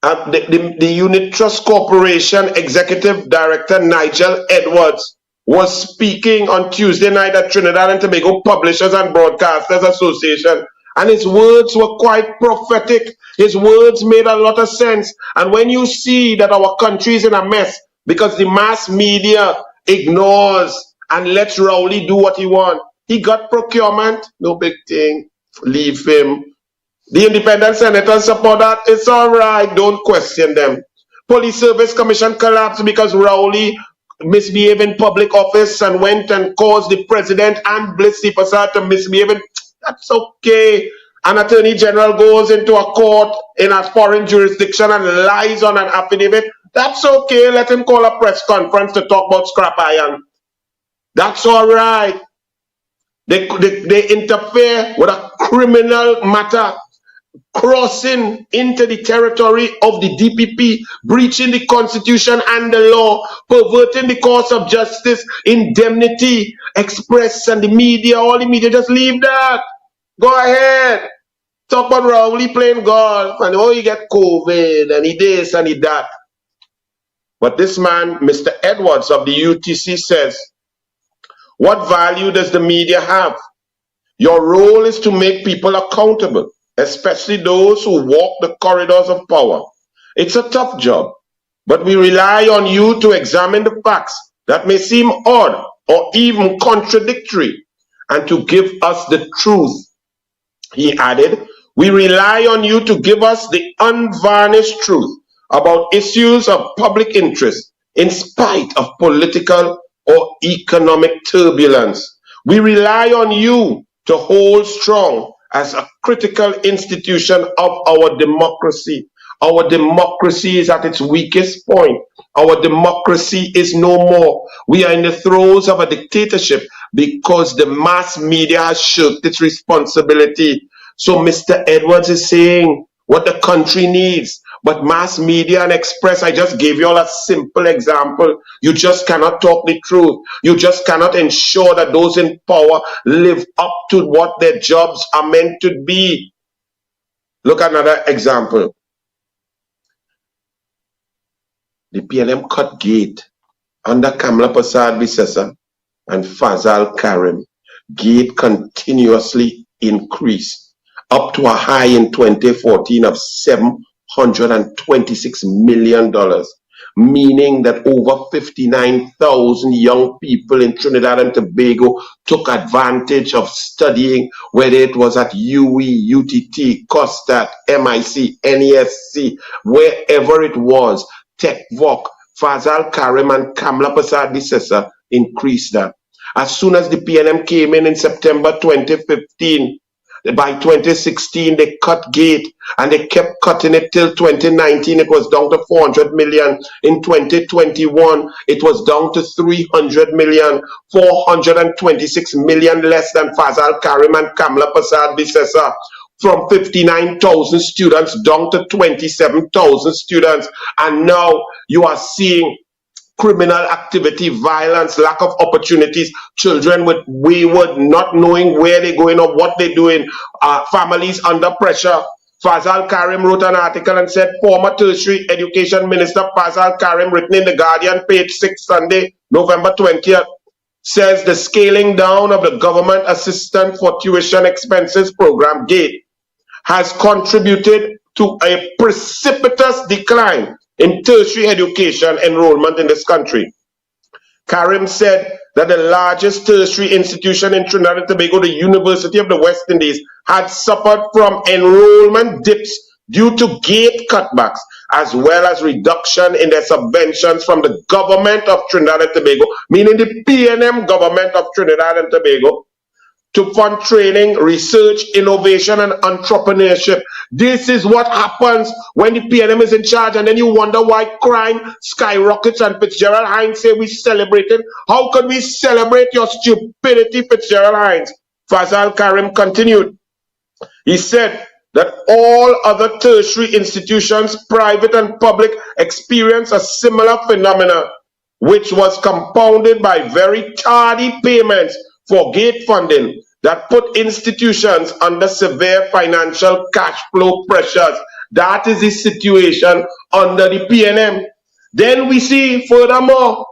the Unit Trust Corporation Executive Director Nigel Edwards was speaking on Tuesday night at Trinidad and Tobago Publishers and Broadcasters Association, and his words were quite prophetic. His words made a lot of sense. And when you see that our country is in a mess because the mass media ignores and lets Rowley do what he wants, he got procurement, no big thing, leave him. The independent senators support that. It's all right. Don't question them. Police Service Commission collapsed because Rowley misbehaved in public office and went and caused the president and Bliss Prasad to misbehave. That's okay. An attorney general goes into a court in a foreign jurisdiction and lies on an affidavit. That's okay. Let him call a press conference to talk about scrap iron. That's all right. They interfere with a criminal matter, crossing into the territory of the DPP, breaching the constitution and the law, perverting the course of justice, indemnity, express and the media, all the media, just leave that. Go ahead. Talk about Rowley playing golf and oh, he get COVID and he this and he that. But this man, Mr. Edwards of the UTC says, what value does the media have? Your role is to make people accountable, especially those who walk the corridors of power. It's a tough job, but we rely on you to examine the facts that may seem odd or even contradictory and to give us the truth. He added, we rely on you to give us the unvarnished truth about issues of public interest in spite of political or economic turbulence. We rely on you to hold strong as a critical institution of our democracy. Our democracy is at its weakest point. Our democracy is no more. We are in the throes of a dictatorship because the mass media has shirked its responsibility. So Mr. Edwards is saying what the country needs. But mass media and express, I just gave you all a simple example. You just cannot talk the truth. You just cannot ensure that those in power live up to what their jobs are meant to be. Look at another example. The PLM cut gate under Kamla Prasad Visesa and Fazal Karim. Gate continuously increased up to a high in 2014 of $726 million, meaning that over 59,000 young people in Trinidad and Tobago took advantage of studying, whether it was at UE, UTT, COSTAT, MIC, NESC, wherever it was. TechVoc, Fazal Karim and Kamla Prasad Visesa increased that. As soon as the PNM came in September 2015, by 2016, they cut gate and they kept cutting it till 2019. It was down to 400 million. In 2021, it was down to 300 million, 426 million less than Fazal Karim and Kamla Prasad Visesa. From 59,000 students down to 27,000 students. And now you are seeing criminal activity, violence, lack of opportunities, children with wayward, not knowing where they're going or what they're doing, families under pressure. Fazal Karim wrote an article and said, former tertiary education minister Fazal Karim, written in The Guardian, page 6, Sunday, November 20th, says the scaling down of the government assistance for tuition expenses program, GATE, has contributed to a precipitous decline in tertiary education enrollment in this country. Karim said that the largest tertiary institution in Trinidad and Tobago, the University of the West Indies, had suffered from enrollment dips due to gate cutbacks, as well as reduction in their subventions from the government of Trinidad and Tobago, meaning the PNM government of Trinidad and Tobago, to fund training, research, innovation, and entrepreneurship. This is what happens when the PNM is in charge, and then you wonder why crime skyrockets. And Fitzgerald Hines say we celebrated. How could we celebrate your stupidity, Fitzgerald Hines? Fazal Karim continued. He said that all other tertiary institutions, private and public, experience a similar phenomenon, which was compounded by very tardy payments for gate funding that put institutions under severe financial cash flow pressures. That is the situation under the PNM. Then we see, furthermore,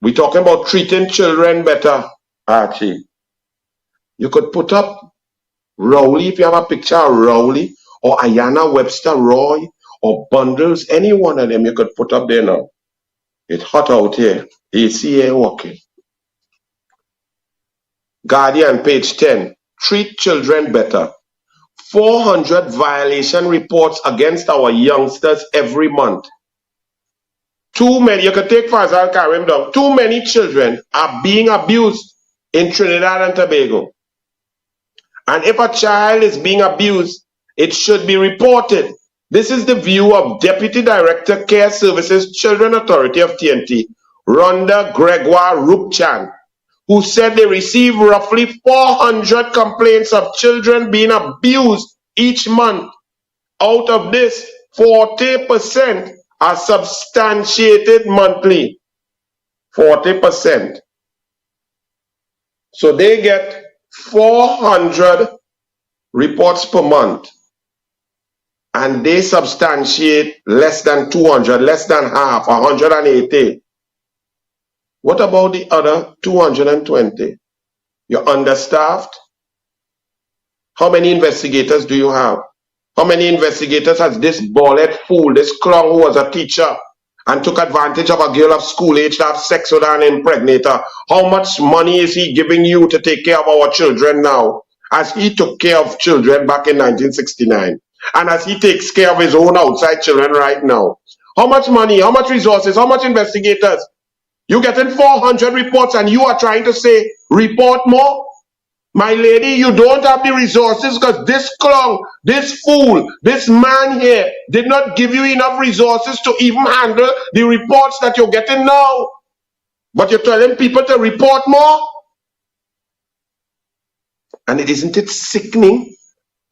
we're talking about treating children better, Archie. You could put up Rowley, if you have a picture of Rowley, or Ayanna Webster Roy, or Bundles, any one of them you could put up there now. It's hot out here. ACA walking. Guardian, page 10. Treat children better. 400 violation reports against our youngsters every month. Too many, you can take Fazal Karim down. Too many children are being abused in Trinidad and Tobago. And if a child is being abused, it should be reported. This is the view of Deputy Director, Care Services, Children Authority of TNT, Rhonda Gregory Abood, who said they receive roughly 400 complaints of children being abused each month. Out of this, 40% are substantiated monthly. 40%. So they get 400 reports per month, and they substantiate less than 200, less than half, 180. What about the other 220? You're understaffed? How many investigators do you have? How many investigators has this bald-head fool, this clown who was a teacher and took advantage of a girl of school age to have sex with her and impregnate her? How much money is he giving you to take care of our children now, as he took care of children back in 1969? And as he takes care of his own outside children right now? How much money, how much resources, how much investigators? You getting 400 reports and you are trying to say, report more? My lady, you don't have the resources because this clown, this fool, this man here did not give you enough resources to even handle the reports that you're getting now. But you're telling people to report more? And isn't it sickening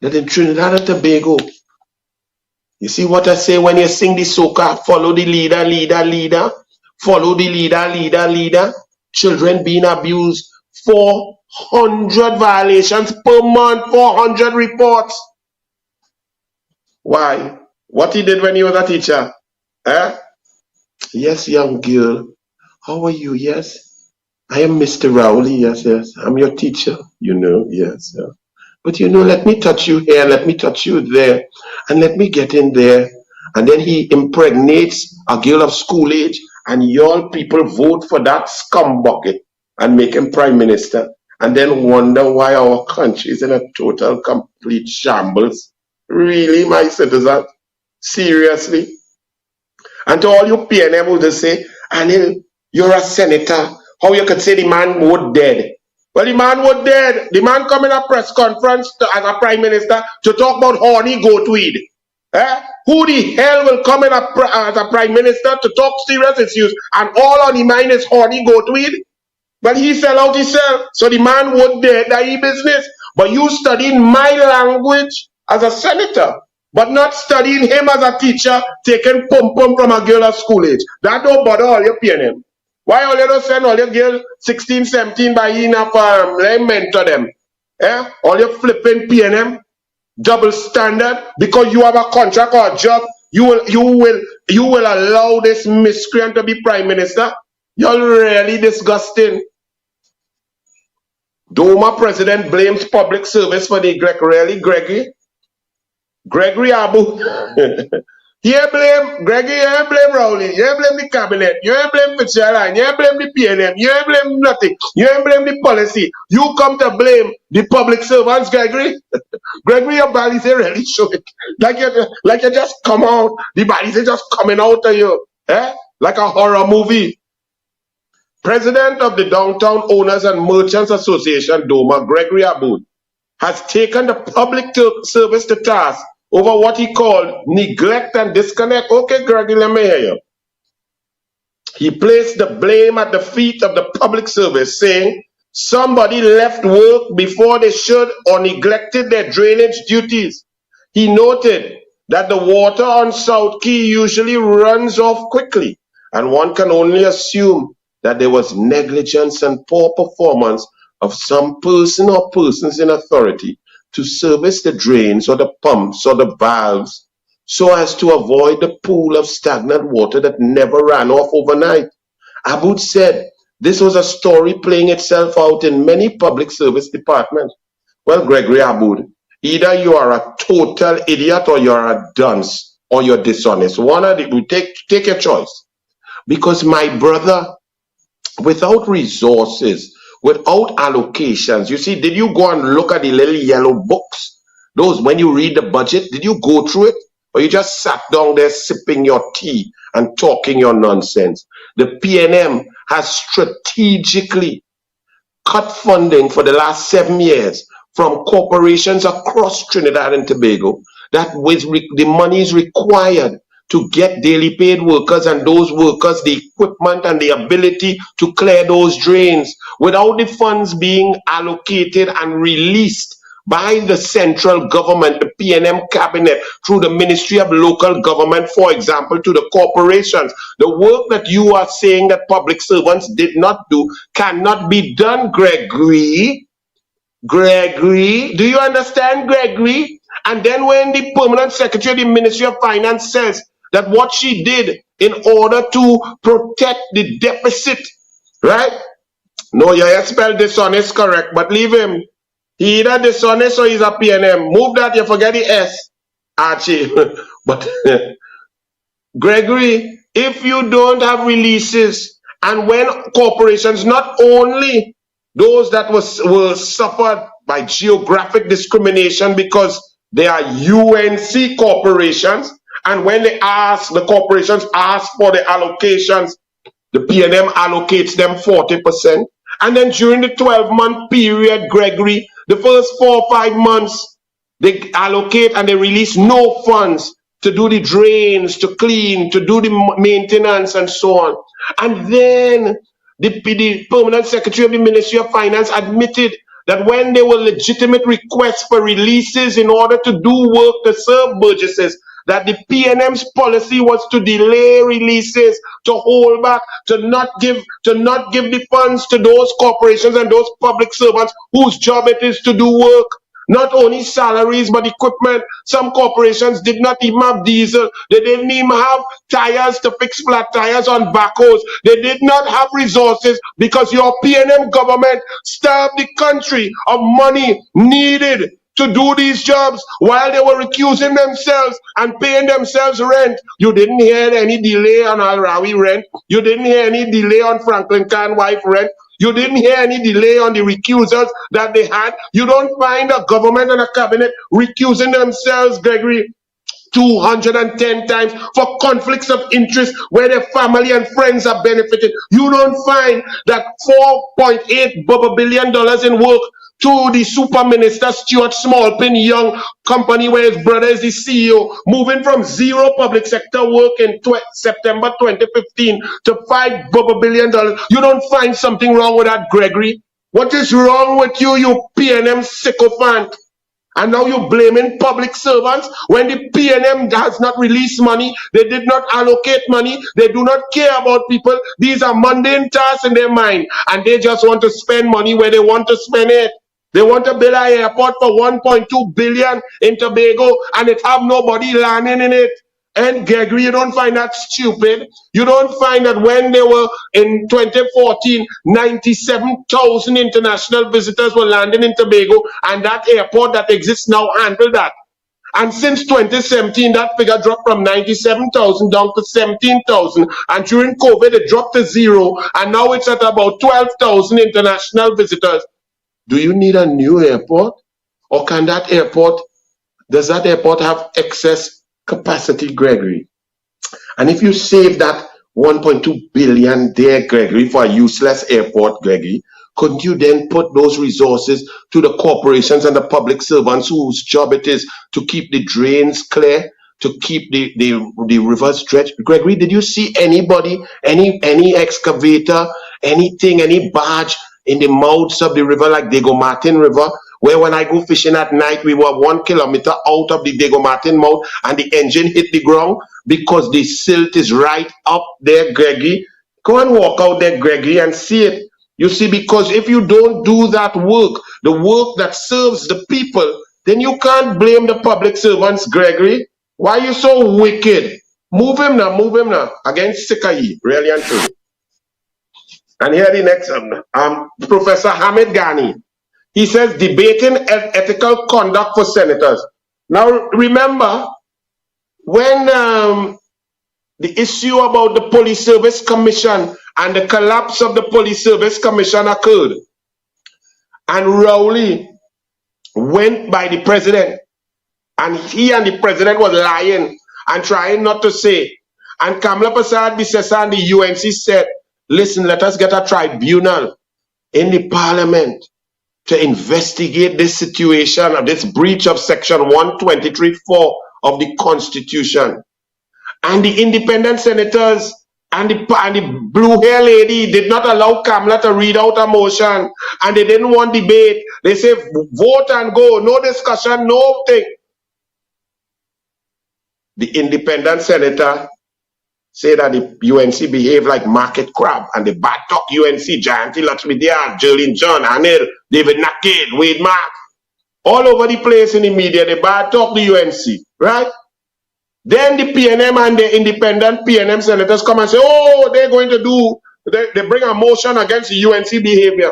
that in Trinidad and Tobago, you see what I say when you sing the soca, follow the leader, leader, leader, follow the leader, leader, leader, children being abused, 400 violations per month, 400 reports. Why? What he did when he was a teacher? Eh? Yes, young girl. How are you? Yes. I am Mr. Rowley. Yes, yes. I'm your teacher. You know, yes. Yeah. But you know, let me touch you here, let me touch you there, and let me get in there. And then he impregnates a girl of school age, and y'all people vote for that scumbucket and make him prime minister, and then wonder why our country is in a total, complete shambles. Really, my citizens? Seriously? And to all you PNM who just say, Anil, you're a senator, how you could say the man was dead? Well, the man was dead. The man come in a press conference as a prime minister to talk about horny goatweed. Eh? Who the hell will come in as a prime minister to talk serious issues and all on the mind is horny goatweed? Well, he sell out himself. So the man was dead, that he business. But you studying my language as a senator, but not studying him as a teacher, taking pum-pum from a girl at school age. That don't bother all your PNM. Why all you don't send all your girl 16, 17 by enough let mentor them? Eh? All your flipping PNM, double standard, because you have a contract or a job, you will allow this miscreant to be prime minister? You're really disgusting. Doma president blames public service for neglect. Really, Gregory Abood. You blame Gregory, you blame Rowley, you blame the cabinet, you blame Fitzgerald, you blame the PNM, you blame nothing, you blame the policy. You come to blame the public servants, Gregory. Gregory, your bodies really show it. Like you just come out, the bodies are just coming out of you. Eh? Like a horror movie. President of the Downtown Owners and Merchants Association, DOMA, Gregory Abood, has taken the public service to task over what he called neglect and disconnect. Okay, Gregory, let me hear you. He placed the blame at the feet of the public service, saying somebody left work before they should or neglected their drainage duties. He noted that the water on South Key usually runs off quickly, and one can only assume that there was negligence and poor performance of some person or persons in authority to service the drains or the pumps or the valves so as to avoid the pool of stagnant water that never ran off overnight. Abood said this was a story playing itself out in many public service departments. Well, Gregory Abood, either you are a total idiot or you're a dunce or you're dishonest. One of the, take your choice. Because my brother, without resources, without allocations, you see, did you go and look at the little yellow books? Those, when you read the budget, did you go through it? Or you just sat down there sipping your tea and talking your nonsense? The PNM has strategically cut funding for the last 7 years from corporations across Trinidad and Tobago that with the money is required to get daily paid workers and those workers the equipment and the ability to clear those drains without the funds being allocated and released by the central government, the PNM cabinet, through the Ministry of Local Government, for example, to the corporations. The work that you are saying that public servants did not do cannot be done, Gregory. Gregory, do you understand, Gregory? And then when the permanent secretary of the Ministry of Finance says that what she did in order to protect the deficit, right? No, you spelled dishonest correct, but leave him. He either dishonest or he's a PNM. Move that, you forget the S, Archie. But Gregory, if you don't have releases, and when corporations, not only those that were suffered by geographic discrimination because they are UNC corporations, and when the corporations ask for the allocations, the PNM allocates them 40%. And then during the 12-month period, Gregory, the first 4 or 5 months, they allocate and they release no funds to do the drains, to clean, to do the maintenance and so on. And then the permanent secretary of the Ministry of Finance admitted that when there were legitimate requests for releases in order to do work to serve Burgesses, that the PNM's policy was to delay releases, to hold back, to not give the funds to those corporations and those public servants whose job it is to do work. Not only salaries, but equipment. Some corporations did not even have diesel. They didn't even have tires to fix flat tires on backhoes. They did not have resources because your PNM government starved the country of money needed to do these jobs while they were recusing themselves and paying themselves rent. You didn't hear any delay on Al Rawi rent. You didn't hear any delay on Franklin Khan wife rent. You didn't hear any delay on the recusals that they had. You don't find a government and a cabinet recusing themselves, Gregory, 210 times for conflicts of interest where their family and friends are benefiting. You don't find that $4.8 billion in work to the super minister Stuart Smallpin Young company where his brother is the CEO, moving from zero public sector work in September 2015 to $5 billion. You don't find something wrong with that, Gregory? What is wrong with you, you PNM sycophant? And now you're blaming public servants when the PNM has not released money, they did not allocate money, they do not care about people. These are mundane tasks in their mind, and they just want to spend money where they want to spend it. They want to build an airport for 1.2 billion in Tobago and it have nobody landing in it. And Gregory, you don't find that stupid? You don't find that when they were in 2014, 97,000 international visitors were landing in Tobago, and that airport that exists now handled that. And since 2017, that figure dropped from 97,000 down to 17,000. And during COVID, it dropped to 0. And now it's at about 12,000 international visitors. Do you need a new airport? Or can that airport, does that airport have excess capacity, Gregory? And if you save that 1.2 billion there, Gregory, for a useless airport, Gregory, couldn't you then put those resources to the corporations and the public servants whose job it is to keep the drains clear, to keep the rivers stretched? Gregory, did you see anybody, any excavator, anything, any barge in the mouths of the river like Diego Martin River, where when I go fishing at night, we were 1 kilometer out of the Diego Martin mouth and the engine hit the ground because the silt is right up there, Gregory? Go and walk out there, Gregory, and see it. You see, because if you don't do that work, the work that serves the people, then you can't blame the public servants, Gregory. Why are you so wicked? Move him now, against Sikayi, really and truly. And here the next Professor Hamid Ghani. He says, debating ethical conduct for senators. Now, remember, when the issue about the Police Service Commission and the collapse of the Police Service Commission occurred, and Rowley went by the president, and he and the president was lying and trying not to say. And Kamla Prasad Bisesa and the UNC said, listen, let us get a tribunal in the parliament to investigate this situation of this breach of section 123(4) of the Constitution. And the independent senators and the blue hair lady did not allow Kamala to read out a motion, and they didn't want debate. They say vote and go, no discussion, no thing. The independent senator say that the UNC behave like market crab, and the bad talk UNC, Jayanti Lakshmidhyar, Jerlyn John, Anil, David Naked, Wade Mark, all over the place in the media, they bad talk the UNC, right? Then the PNM and the independent PNM senators come and say, oh, they're going to do, they bring a motion against the UNC behavior.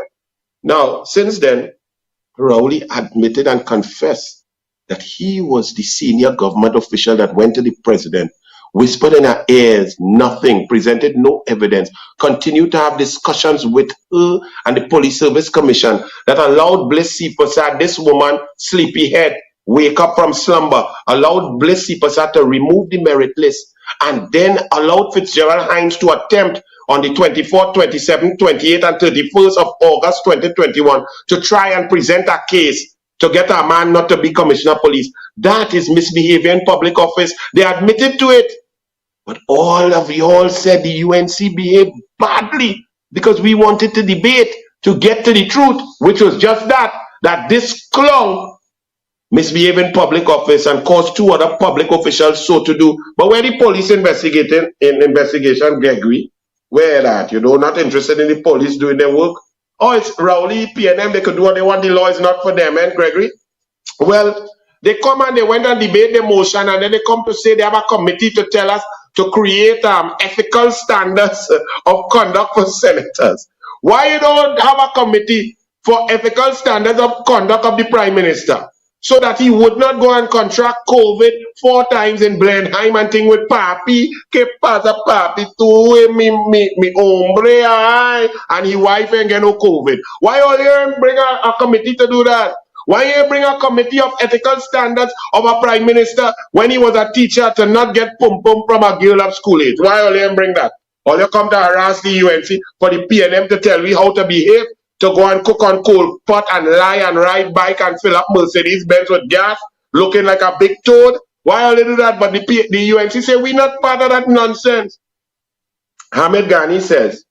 Now, since then, Rowley admitted and confessed that he was the senior government official that went to the president, whispered in her ears nothing, presented no evidence, continued to have discussions with her and the Police Service Commission that allowed Bliss C. Prasad, this woman, sleepyhead, wake up from slumber, allowed Bliss C. Prasad to remove the merit list, and then allowed Fitzgerald Hines to attempt on the 24th, 27th, 28th, and 31st of August 2021 to try and present a case to get a man not to be commissioner of police. That is misbehavior in public office. They admitted to it. But all of you all said the UNC behaved badly because we wanted to debate to get to the truth, which was just that this clown misbehaved in public office and caused two other public officials so to do. But where the police investigation, Gregory, where that, not interested in the police doing their work? Oh, it's Rowley, PNM, they could do what they want, the law is not for them, Gregory? Well, they come and they went and debate the motion, and then they come to say they have a committee to tell us to create ethical standards of conduct for senators. Why you don't have a committee for ethical standards of conduct of the Prime Minister, so that he would not go and contract COVID 4 times in Blenheim and thing with papi, que pasa papi, tu mi hombre, ay, and his wife ain't get no COVID. Why all you bring a committee to do that? Why you bring a committee of ethical standards of a Prime Minister when he was a teacher to not get pum-pum from a girl of school age? Why all you bring that? All you come to harass the UNC for the PNM to tell me how to behave, to go and cook on coal pot and lie and ride bike and fill up Mercedes-Benz with gas, looking like a big toad? Why all they do that? But the UNC say, we're not part of that nonsense. Hamid Ghani says,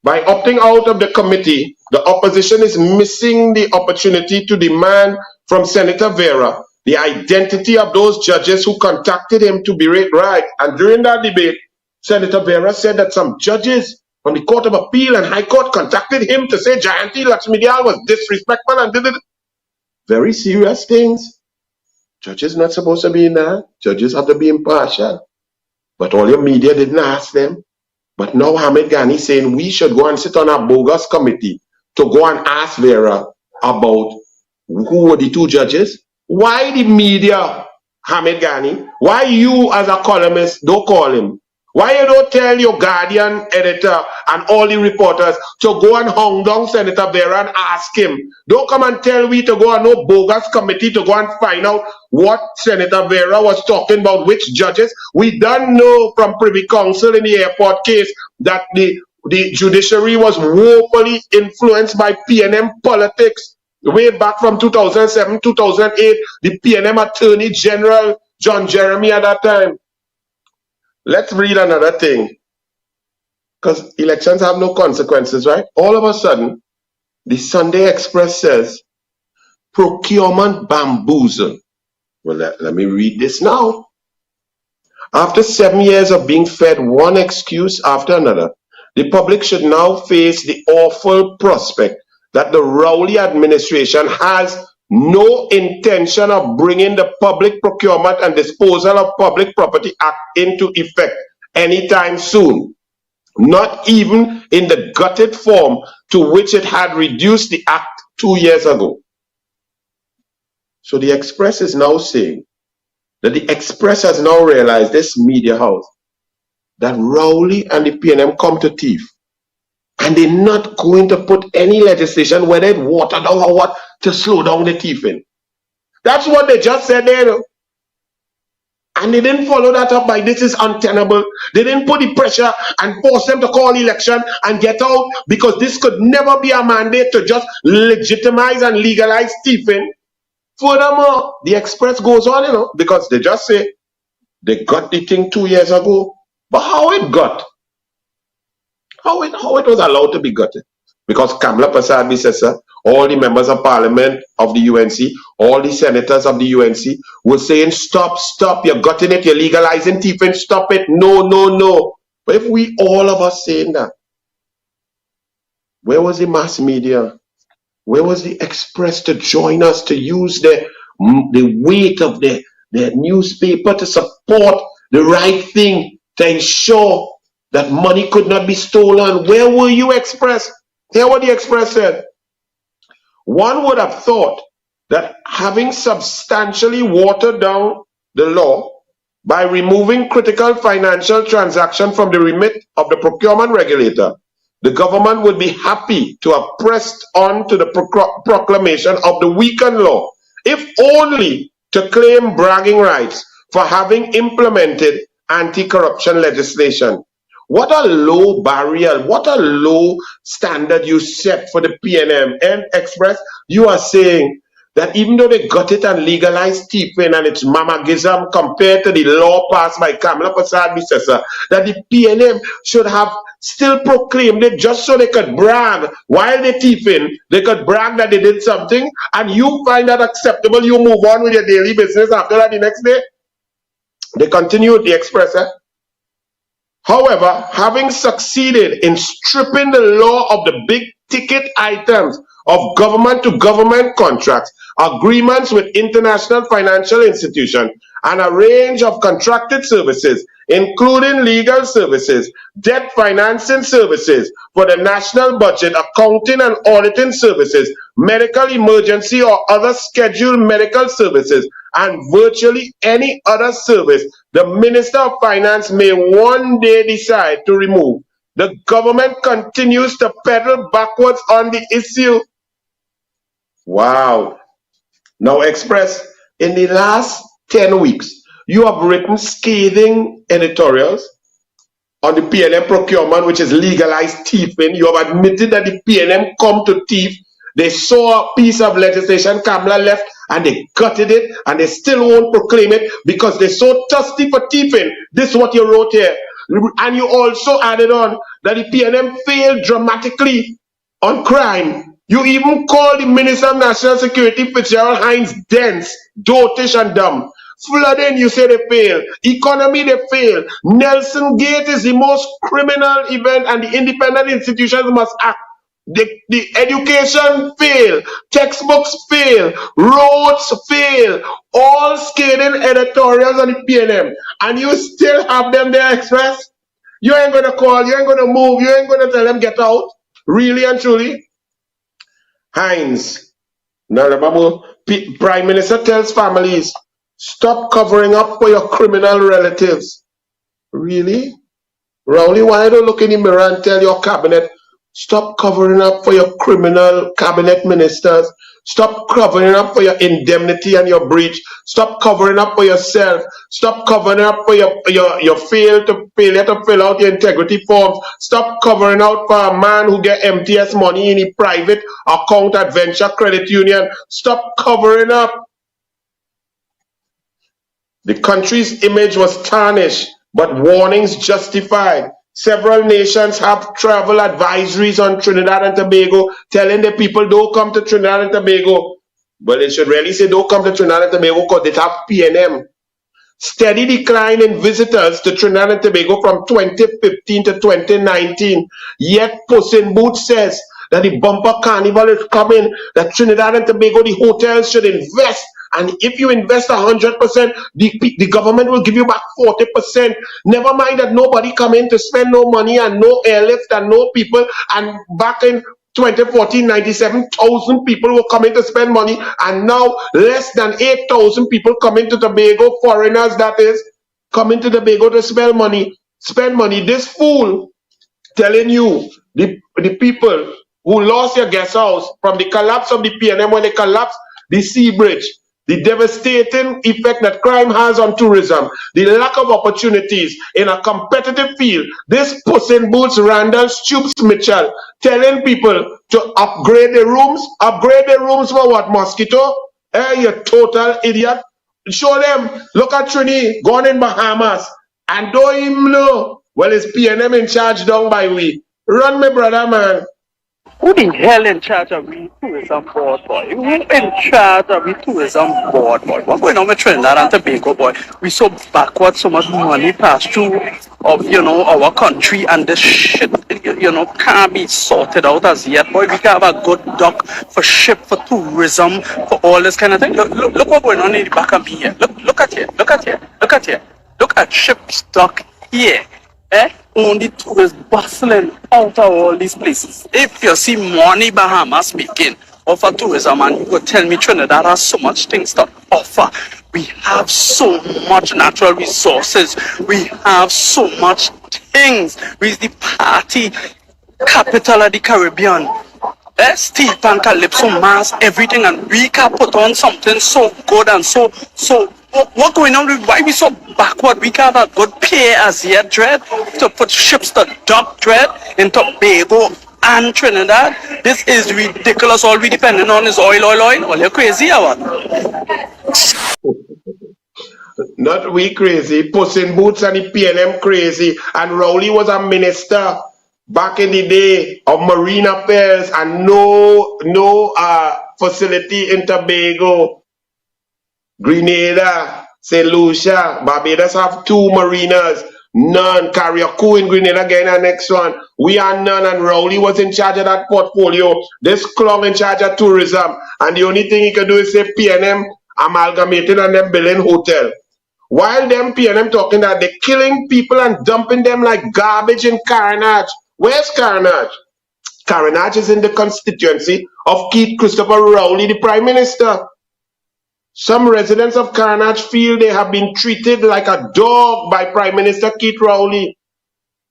by opting out of the committee, the opposition is missing the opportunity to demand from Senator Vera the identity of those judges who contacted him to berate right. And during that debate, Senator Vera said that some judges from the Court of Appeal and High Court contacted him to say Jayanti Lakshmidhyar was disrespectful and did it. Very serious things. Judges not supposed to be in that. Judges have to be impartial. But all your media didn't ask them. But now Hamid Ghani saying we should go and sit on a bogus committee to go and ask Vera about who were the 2 judges. Why the media, Hamid Ghani? Why you as a columnist don't call him? Why you don't tell your Guardian editor and all the reporters to go and hound down Senator Vera and ask him? Don't come and tell we to go on no bogus committee to go and find out what Senator Vera was talking about, which judges. We don't know from Privy Council in the airport case that the judiciary was woefully influenced by PNM politics. Way back from 2007, 2008, the PNM Attorney General, John Jeremy at that time. Let's read another thing, because elections have no consequences, right? All of a sudden, the Sunday Express says, procurement bamboozle. Well, let me read this now. After 7 years of being fed one excuse after another, the public should now face the awful prospect that the Rowley administration has no intention of bringing the Public Procurement and Disposal of Public Property Act into effect anytime soon, not even in the gutted form to which it had reduced the act 2 years ago. So the Express is now saying that the Express has now realized, this media house, that Rowley and the PNM come to thief. And they're not going to put any legislation, whether it water down or what, to slow down the thieving. That's what they just said there. And they didn't follow that up by this is untenable. They didn't put the pressure and force them to call election and get out, because this could never be a mandate to just legitimize and legalize thieving. Furthermore, the Express goes on, because they just say They got the thing 2 years ago. But how it got? How it was allowed to be gotten? Because Kamla Prasad Bisesa, all the members of parliament of the UNC, all the senators of the UNC were saying, stop, you're gutting it, you're legalizing thieving, stop it, no, no, no. But if we all of us saying that, where was the mass media? Where was the Express to join us, to use the weight of the newspaper to support the right thing, to ensure that money could not be stolen? Where were you, Express? Hear what the Express said. One would have thought that having substantially watered down the law by removing critical financial transaction from the remit of the procurement regulator, the government would be happy to have pressed on to the proclamation of the weakened law, if only to claim bragging rights for having implemented anti-corruption legislation. What a low barrier, what a low standard you set for the PNM and Express. You are saying that even though they got it and legalized thieving and it's mamagism compared to the law passed by Kamla Prasad Bisesa, that the PNM should have still proclaimed it just so they could brag while they're thieving, they could brag that they did something, and you find that acceptable, you move on with your daily business after that the next day. They continued the Express. However, having succeeded in stripping the law of the big ticket items of government to government contracts, agreements with international financial institutions, and a range of contracted services, including legal services, debt financing services for the national budget, accounting and auditing services, medical emergency or other scheduled medical services, and virtually any other service the Minister of Finance may one day decide to remove. The government continues to pedal backwards on the issue. Wow. Now, Express, in the last 10 weeks, you have written scathing editorials on the PNM procurement, which is legalized thieving. You have admitted that the PNM come to thief. They saw a piece of legislation Kamla left and they gutted it, and they still won't proclaim it because they're so thirsty for thieving. This is what you wrote here. And you also added on that the PNM failed dramatically on crime. You even called the Minister of National Security, Fitzgerald Hines, dense, dotish, and dumb. Flooding, you say they fail. Economy, they fail. Nelson Gate is the most criminal event, and the independent institutions must act. The education fail, textbooks fail, roads fail, all scathing editorials on the PNM, and you still have them there, Express? You ain't gonna call, you ain't gonna move, you ain't gonna tell them get out? Really and truly? Hines, now remember, Prime Minister tells families, stop covering up for your criminal relatives. Really? Rowley, why don't look in the mirror and tell your cabinet, stop covering up for your criminal cabinet ministers. Stop covering up for your indemnity and your breach. Stop covering up for yourself. Stop covering up for your failure to fill out your integrity forms. Stop covering out for a man who get MTS money in a private account at Venture Credit Union. Stop covering up. The country's image was tarnished, but warnings justified. Several nations have travel advisories on Trinidad and Tobago telling the people don't come to Trinidad and Tobago. But they should really say don't come to Trinidad and Tobago because they have PNM. Steady decline in visitors to Trinidad and Tobago from 2015 to 2019. Yet Puss in Boots says that the bumper carnival is coming, that Trinidad and Tobago, the hotels should invest. And if you invest 100%, the government will give you back 40%. Never mind that nobody come in to spend no money and no airlift and no people. And back in 2014, 97,000 people were coming to spend money. And now less than 8,000 people coming to Tobago, foreigners that is, coming to Tobago to spend money. This fool telling you, the people who lost your guest house from the collapse of the PNM when they collapsed the sea bridge, the devastating effect that crime has on tourism, the lack of opportunities in a competitive field. This Puss in Boots, Randall Stoops Mitchell, telling people to upgrade the rooms. Upgrade the rooms for what, Mosquito? You total idiot. show them, look at Trini, gone in Bahamas, and don't even know, well, it's PNM in charge down by we. Run me, brother, man. Who the hell in charge of the tourism board, boy? Who in charge of the tourism board, boy? What's going on with Trinidad and Tobago, boy? We so backward, so much money passed through of, our country, and this shit, can't be sorted out as yet, boy. We can have a good dock for ship, for tourism, for all this kind of thing. Look what's going on in the back of me here. Look at here. Look at ship's dock here. Only tourists bustling out of all these places. If you see money Bahamas making off of tourism, and you could tell me Trinidad has so much things to offer. We have so much natural resources. We have so much things. We're the party capital of the Caribbean. Steve and Calypso Mass, everything, and we can put on something so good and so what going on with why we so backward? We can have a good pay as yet, Dread, to put ships to dock, Dread, in Tobago and Trinidad. This is ridiculous. All we depending on is oil. Well, you're crazy or what? Not we crazy. Puss in Boots and the PNM crazy. And Rowley was a minister back in the day of marine affairs, and no facility in Tobago. Grenada, St. Lucia, Barbados have 2 marinas, none. Carriacou in Grenada again, the next one. We are none, and Rowley was in charge of that portfolio. This club in charge of tourism, and the only thing he can do is say PNM amalgamated and them building hotel. While them PNM talking that they're killing people and dumping them like garbage in Carnage. Where's Carnage? Carnage is in the constituency of Keith Christopher Rowley, the Prime Minister. Some residents of Carnage feel they have been treated like a dog by Prime Minister Keith Rowley.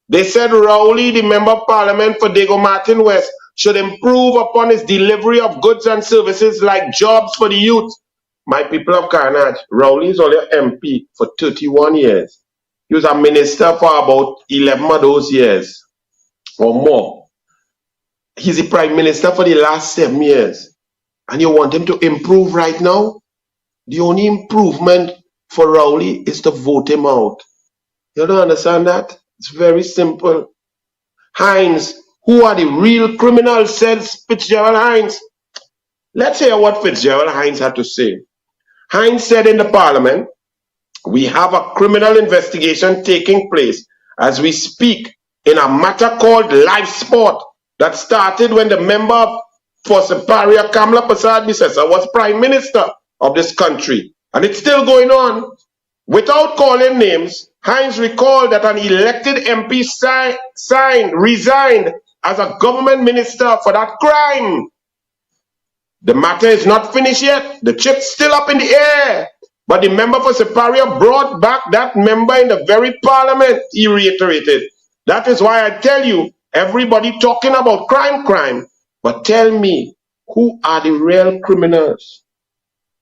They said Rowley, the Member of Parliament for Dago Martin West, should improve upon his delivery of goods and services like jobs for the youth. My people of Carnage, Rowley is only an MP for 31 years. He was a minister for about 11 of those years or more. He's the Prime Minister for the last 7 years. And you want him to improve right now? The only improvement for Rowley is to vote him out. You don't understand that? It's very simple. Hines, who are the real criminals, says Fitzgerald Hines. Let's hear what Fitzgerald Hines had to say. Hines said in the Parliament, we have a criminal investigation taking place as we speak in a matter called live sport that started when the member for Paria, Kamla Prasad Bisesa, was Prime Minister of this country, and it's still going on. Without calling names, Hines recalled that an elected MP resigned as a government minister for that crime. The matter is not finished yet. The chip's still up in the air. But the member for Paria brought back that member in the very parliament, he reiterated. That is why I tell you, everybody talking about crime, but tell me, who are the real criminals?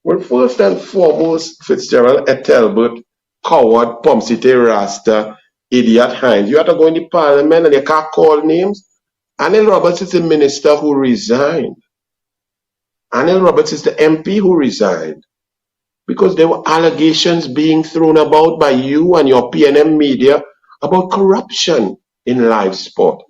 Well, first and foremost, Fitzgerald Etelbert, coward, Pomsite Rasta, idiot Hines. You have to go in the parliament and you can't call names. Anil Roberts is the minister who resigned. Anil Roberts is the MP who resigned. Because there were allegations being thrown about by you and your PNM media about corruption in live sport.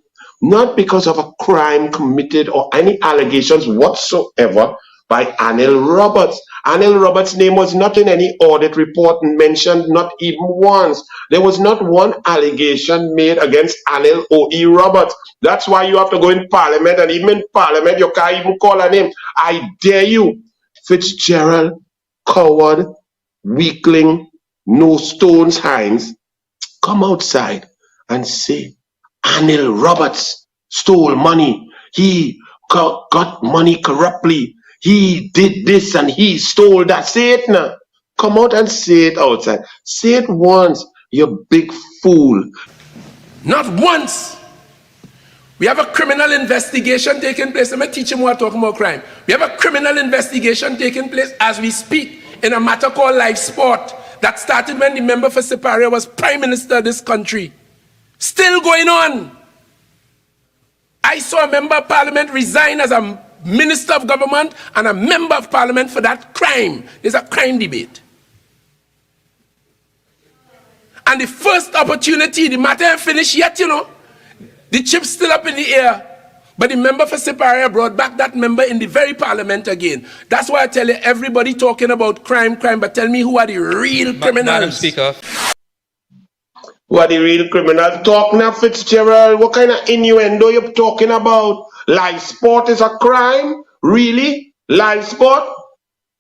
Not because of a crime committed or any allegations whatsoever by Anil Roberts. Anil Roberts' name was not in any audit report mentioned, not even once. There was not one allegation made against Anil O.E. Roberts. That's why you have to go in parliament, and even in parliament, you can't even call a name. I dare you, Fitzgerald, coward, weakling, no stones Hines, come outside and say, Anil Roberts stole money. He got money corruptly. He did this and he stole that. Say it now. Come out and say it outside. Say it once, you big fool. Not once. We have a criminal investigation taking place. Let me teach him what talking about crime. We have a criminal investigation taking place as we speak in a matter called live sport that started when the member for Paria was Prime Minister of this country. Still going on. I saw a member of parliament resign as a minister of government and a member of parliament for that crime. There's a crime debate. And the first opportunity, the matter ain't finished yet, you know. The chip's still up in the air. But the member for Paria brought back that member in the very parliament again. That's why I tell you, everybody talking about crime, but tell me who are the real criminals. Madam Speaker. Who are the real criminals? Talk now, Fitzgerald. What kind of innuendo you talking about? Live sport is a crime? Really? Live sport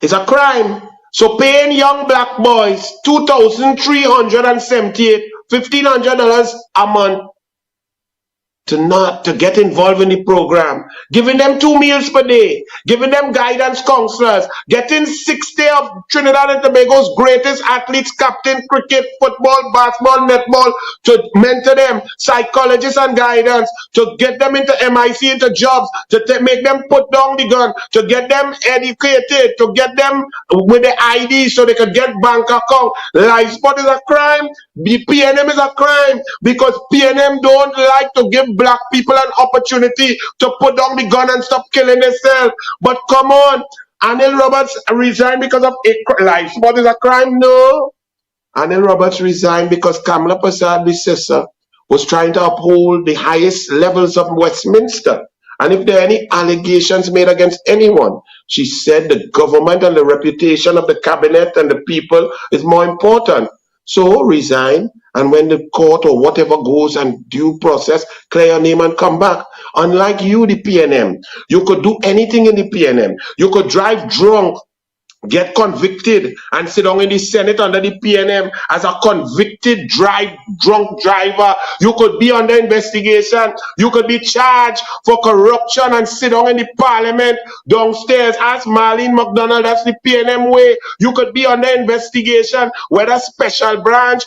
is a crime. So paying young black boys $2,378, $1,500 a month to get involved in the program, giving them 2 meals per day, giving them guidance counselors, getting 60 of Trinidad and Tobago's greatest athletes, captain, cricket, football, basketball, netball, to mentor them, psychologists and guidance, to get them into MIC, into jobs, to make them put down the gun, to get them educated, to get them with the ID so they could get bank account. Live sport is a crime. The PNM is a crime because PNM don't like to give black people an opportunity to put down the gun and stop killing themselves. But come on, Anil Roberts resigned because of life sport is a crime? No. Anil Roberts resigned because Kamala Prasad Bissessa was trying to uphold the highest levels of Westminster. And if there are any allegations made against anyone, she said the government and the reputation of the cabinet and the people is more important. So resign, and when the court or whatever goes and due process, clear your name and come back. Unlike you, the PNM, you could do anything in the PNM. You could drive drunk, get convicted, and sit down in the Senate under the PNM as a convicted drunk driver. You could be under investigation. You could be charged for corruption and sit down in the parliament downstairs. Ask Marlene McDonald, that's the PNM way. You could be under investigation, whether special branch,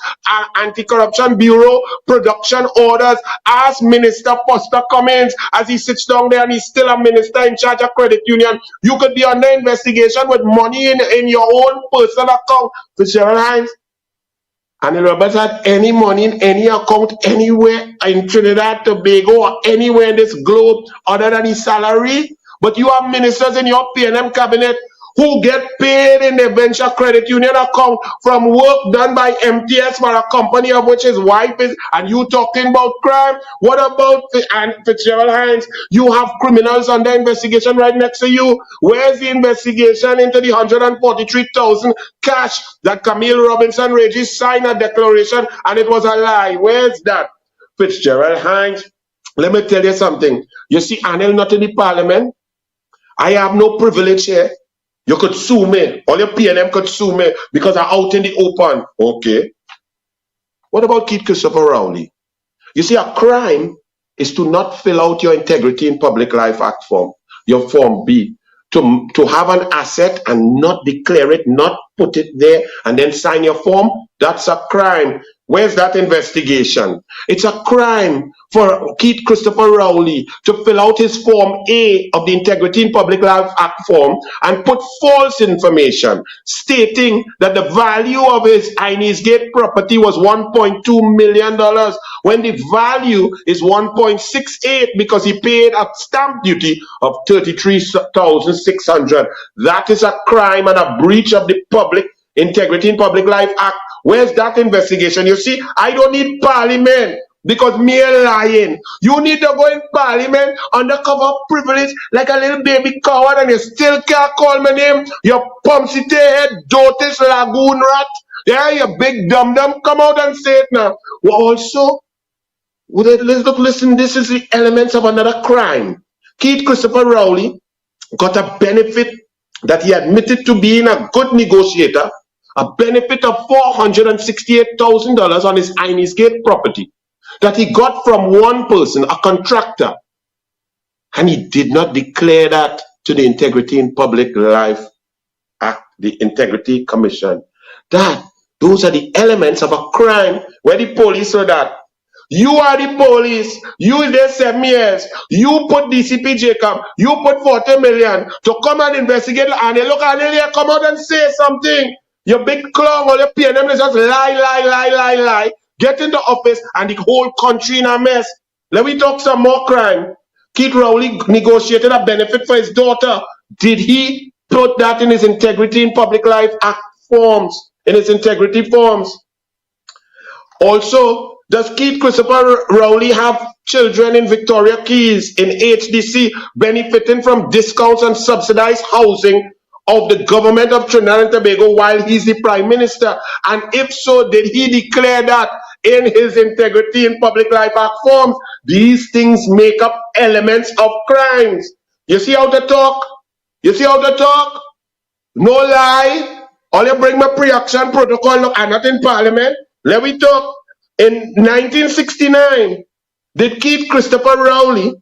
anti-corruption bureau, production orders. Ask Minister Foster Cummins as he sits down there and he's still a minister in charge of credit union. You could be under investigation with money in your own personal account. Fitzgerald Hines, Anil Roberts had any money in any account anywhere in Trinidad, Tobago, or anywhere in this globe other than his salary. But you have ministers in your PNM cabinet who get paid in the venture credit union account from work done by MTS for a company of which his wife is, and you talking about crime? What about Fitzgerald Hines? You have criminals under investigation right next to you. Where's the investigation into the 143,000 cash that Camille Robinson Regis signed a declaration and it was a lie? Where's that? Fitzgerald Hines, let me tell you something. You see Anil not in the parliament. I have no privilege here. You could sue me. All your PNM could sue me because I'm out in the open. Okay. What about Keith Christopher Rowley? You see, a crime is to not fill out your Integrity in Public Life Act form, your Form B. To have an asset and not declare it, not put it there, and then sign your form, that's a crime. Where's that investigation? It's a crime for Keith Christopher Rowley to fill out his Form A of the Integrity in Public Life Act form and put false information stating that the value of his Inez Gate property was $1.2 million when the value is 1.68 because he paid a stamp duty of $33,600. That is a crime and a breach of the Public Integrity in Public Life Act. Where's that investigation? You see, I don't need parliament because me lying. You need to go in parliament undercover privilege like a little baby coward and you still can't call my name. You pumpsy head, dotish lagoon rat. Yeah, you big dum-dum. Come out and say it now. Well, also, listen, this is the elements of another crime. Keith Christopher Rowley got a benefit that he admitted to being a good negotiator, a benefit of $468,000 on his Inez Gate property that he got from one person, a contractor, and he did not declare that to the Integrity in Public Life Act, the Integrity Commission. Those are the elements of a crime where the police saw that. You are the police. You there 7 years. You put DCP Jacob. You put 40 million to come and investigate. And they look at it, come out and say something. You big clown, all your PNM is just lie. Get into office and the whole country in a mess. Let me talk some more crime. Keith Rowley negotiated a benefit for his daughter. Did he put that in his Integrity in Public Life Act forms? In his integrity forms? Also, does Keith Christopher Rowley have children in Victoria Keys in HDC benefiting from discounts and subsidized housing of the government of Trinidad and Tobago while he's the Prime Minister? And if so, did he declare that in his Integrity in Public Life Act forms? These things make up elements of crimes. You see how they talk? You see how they talk? No lie. All you bring my pre-action protocol, look, I'm not in Parliament. Let me talk. In 1969, did Keith Christopher Rowley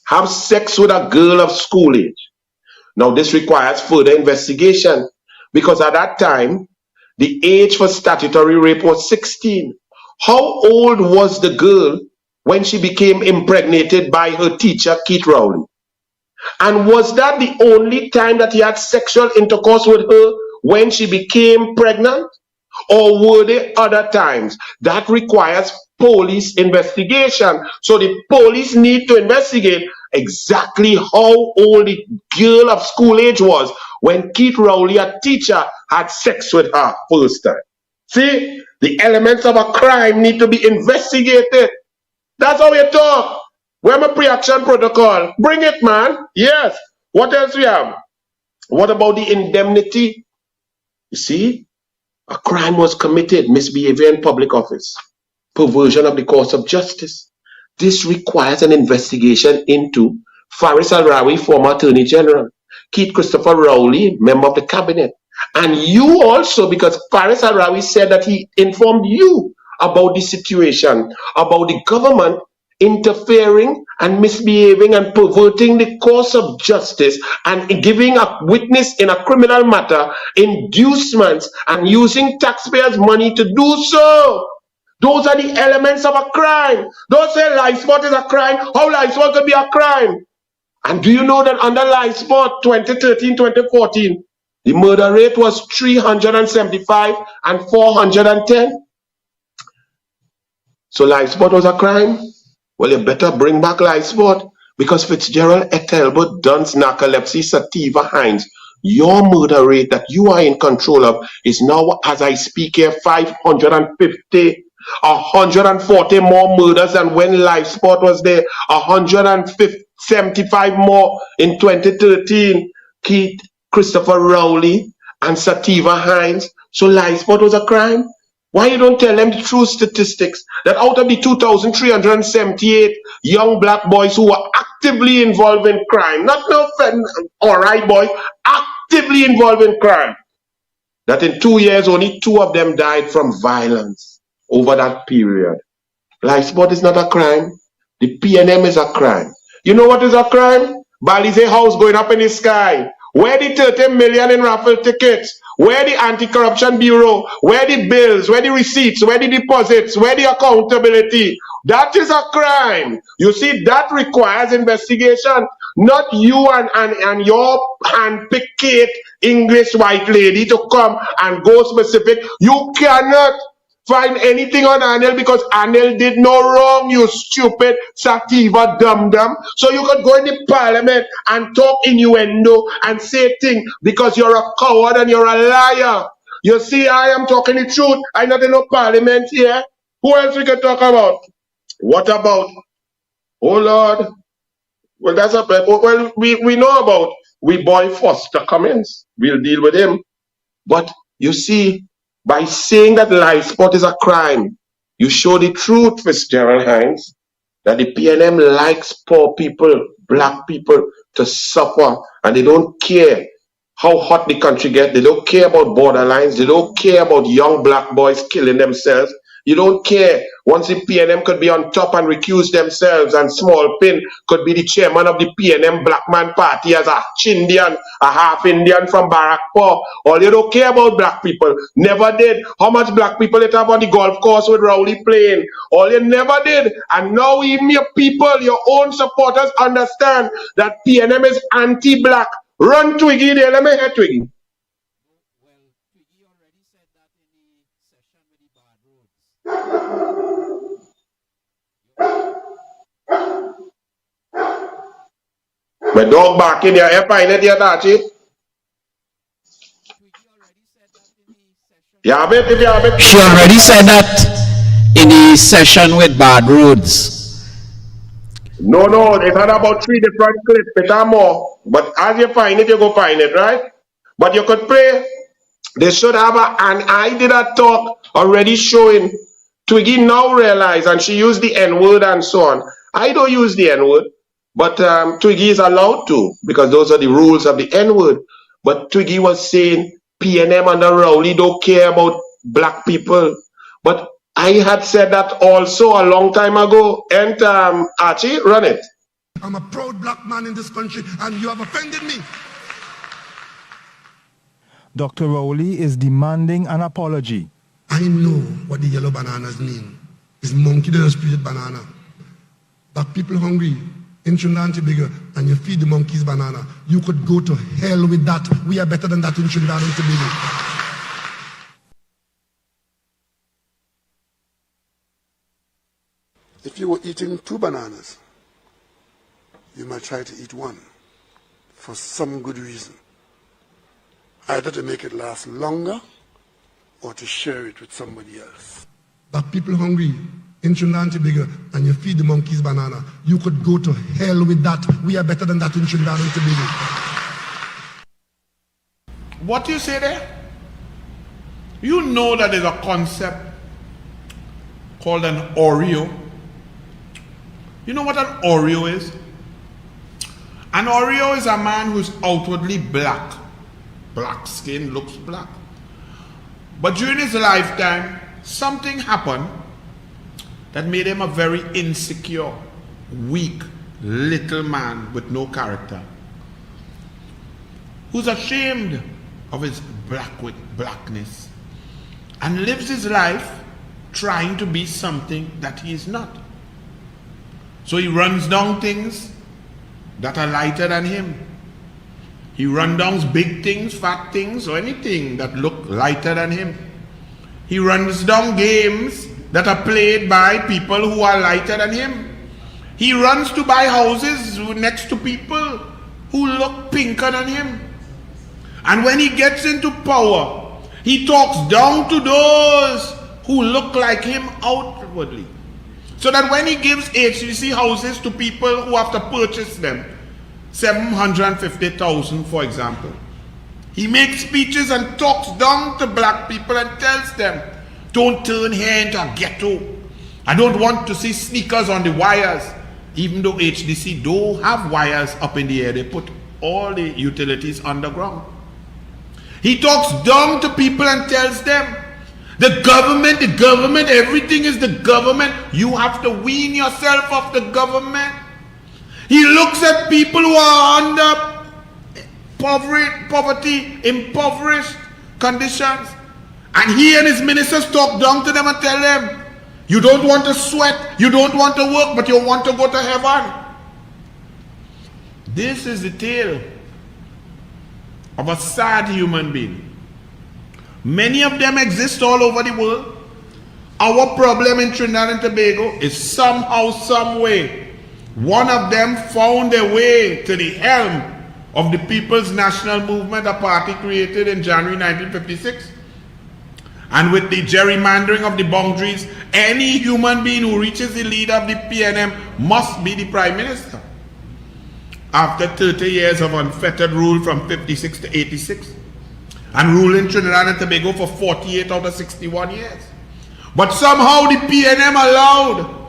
have sex with a girl of school age? Now, this requires further investigation because at that time, the age for statutory rape was 16. How old was the girl when she became impregnated by her teacher, Keith Rowley? And was that the only time that he had sexual intercourse with her when she became pregnant? Or were there other times? That requires police investigation. So the police need to investigate exactly how old the girl of school age was when Keith Rowley, a teacher, had sex with her first time. See, the elements of a crime need to be investigated. That's how we talk. Where's my pre-action protocol? Bring it, man. Yes. What else we have? What about the indemnity? You see, a crime was committed, misbehavior in public office, perversion of the course of justice. This requires an investigation into Faris Al-Rawi, former Attorney General, Keith Christopher Rowley, member of the cabinet, and you also, because Faris Al-Rawi said that he informed you about the situation, about the government interfering and misbehaving and perverting the course of justice and giving a witness in a criminal matter inducements and using taxpayers' money to do so. Those are the elements of a crime. Don't say life sport is a crime. How life sport could be a crime? And do you know that under life sport 2013-2014, the murder rate was 375 and 410? So life sport was a crime? Well, you better bring back life sport because Fitzgerald, Ethelbert, Duns, Narcolepsy, Sativa, Hines, your murder rate that you are in control of is now, as I speak here, 550, 140 more murders than when life sport was there, 175 more in 2013. Keith Christopher Rowley and Sativa Hines. So life sport was a crime? Why you don't tell them the true statistics that out of the 2,378 young black boys who were actively involved in crime, not no alright boys, actively involved in crime, that in 2 years only 2 of them died from violence over that period. Life sport is not a crime. The PNM is a crime. You know what is a crime? Balize house going up in the sky. Where the 30 million in raffle tickets? Where the Anti-Corruption Bureau? Where the bills? Where the receipts? Where the deposits? Where the accountability? That is a crime. You see, that requires investigation. Not you and your hand-picked Kate, English white lady to come and go specific. You cannot find anything on Anil because Anil did no wrong, you stupid sativa dum-dum. So you could go in the parliament and talk innuendo and say things because you're a coward and you're a liar. You see, I am talking the truth. I'm not in no parliament here. Who else we can talk about? What about? Oh Lord. Well, that's a well, we know about we boy Foster Cummins. We'll deal with him. But you see, by saying that life sport is a crime, you show the truth, Fitzgerald Hines, that the PNM likes poor people, black people to suffer, and they don't care how hot the country gets. They don't care about borderlines. They don't care about young black boys killing themselves. You don't care. Once the PNM could be on top and recuse themselves, and Small Pin could be the chairman of the PNM Black Man Party as a Chindian, a half Indian from Barrackpore. All you don't care about black people. Never did. How much black people it have on the golf course with Rowley playing? All you never did. And now even your people, your own supporters understand that PNM is anti-black. Run Twiggy there. Let me hear Twiggy. My dog barking here. You find it here, Tachi? You have it if you have it. She already said that in the session with bad roads? No, it's not about 3 different clips, it are more. But as you find it, you go find it, right? But you could pray. They should have and I did a talk already showing Twiggy now realize, and she used the N-word and so on. I don't use the N-word, but Twiggy is allowed to, because those are the rules of the N-word. But Twiggy was saying PNM and the Rowley don't care about black people. But I had said that also a long time ago. And Archie, run it. I'm a proud black man in this country, and you have offended me. Dr. Rowley is demanding an apology. I know what the yellow bananas mean. It's monkey that has created banana. But people hungry in Trinidad and Tobago, and you feed the monkeys banana. You could go to hell with that. We are better than that in Trinidad and Tobago. If you were eating 2 bananas, you might try to eat 1 for some good reason. Either to make it last longer or to share it with somebody else. But people hungry in Trinidad and Tobago, and you feed the monkeys banana. You could go to hell with that. We are better than that in Trinidad and Tobago. What you say there? You know that there's a concept called an Oreo. You know what an Oreo is? An Oreo is a man who's outwardly black. Black skin, looks black. But during his lifetime, something happened that made him a very insecure, weak, little man with no character, who's ashamed of his blackness and lives his life trying to be something that he is not. So he runs down things that are lighter than him. He runs down big things, fat things, or anything that look lighter than him. He runs down games that are played by people who are lighter than him. He runs to buy houses next to people who look pinker than him. And when he gets into power, he talks down to those who look like him outwardly. So that when he gives HDC houses to people who have to purchase them, 750,000 for example, he makes speeches and talks down to black people and tells them, don't turn here into a ghetto. I don't want to see sneakers on the wires. Even though HDC don't have wires up in the air, they put all the utilities underground. He talks down to people and tells them, the government, everything is the government. You have to wean yourself off the government. He looks at people who are under poverty, impoverished conditions, and he and his ministers talk down to them and tell them, you don't want to sweat, you don't want to work, but you want to go to heaven. This is the tale of a sad human being. Many of them exist all over the world. Our problem in Trinidad and Tobago is somehow, some way, one of them found their way to the helm of the People's National Movement, a party created in January 1956. And with the gerrymandering of the boundaries, any human being who reaches the lead of the PNM must be the Prime Minister. After 30 years of unfettered rule from 56 to 86, and rule in Trinidad and Tobago for 48 out of 61 years. But somehow the PNM allowed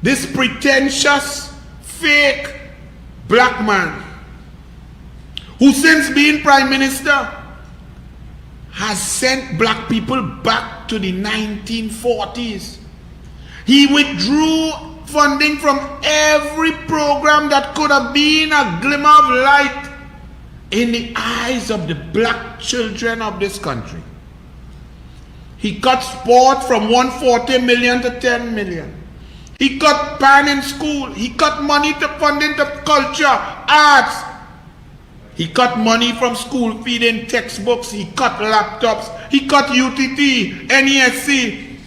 this pretentious, fake black man, who since being Prime Minister has sent black people back to the 1940s. He withdrew funding from every program that could have been a glimmer of light in the eyes of the black children of this country. He cut sport from 140 million to 10 million. He cut PAN in school. He cut money to funding to culture, arts. He cut money from school feeding textbooks. He cut laptops. He cut UTT, NESC,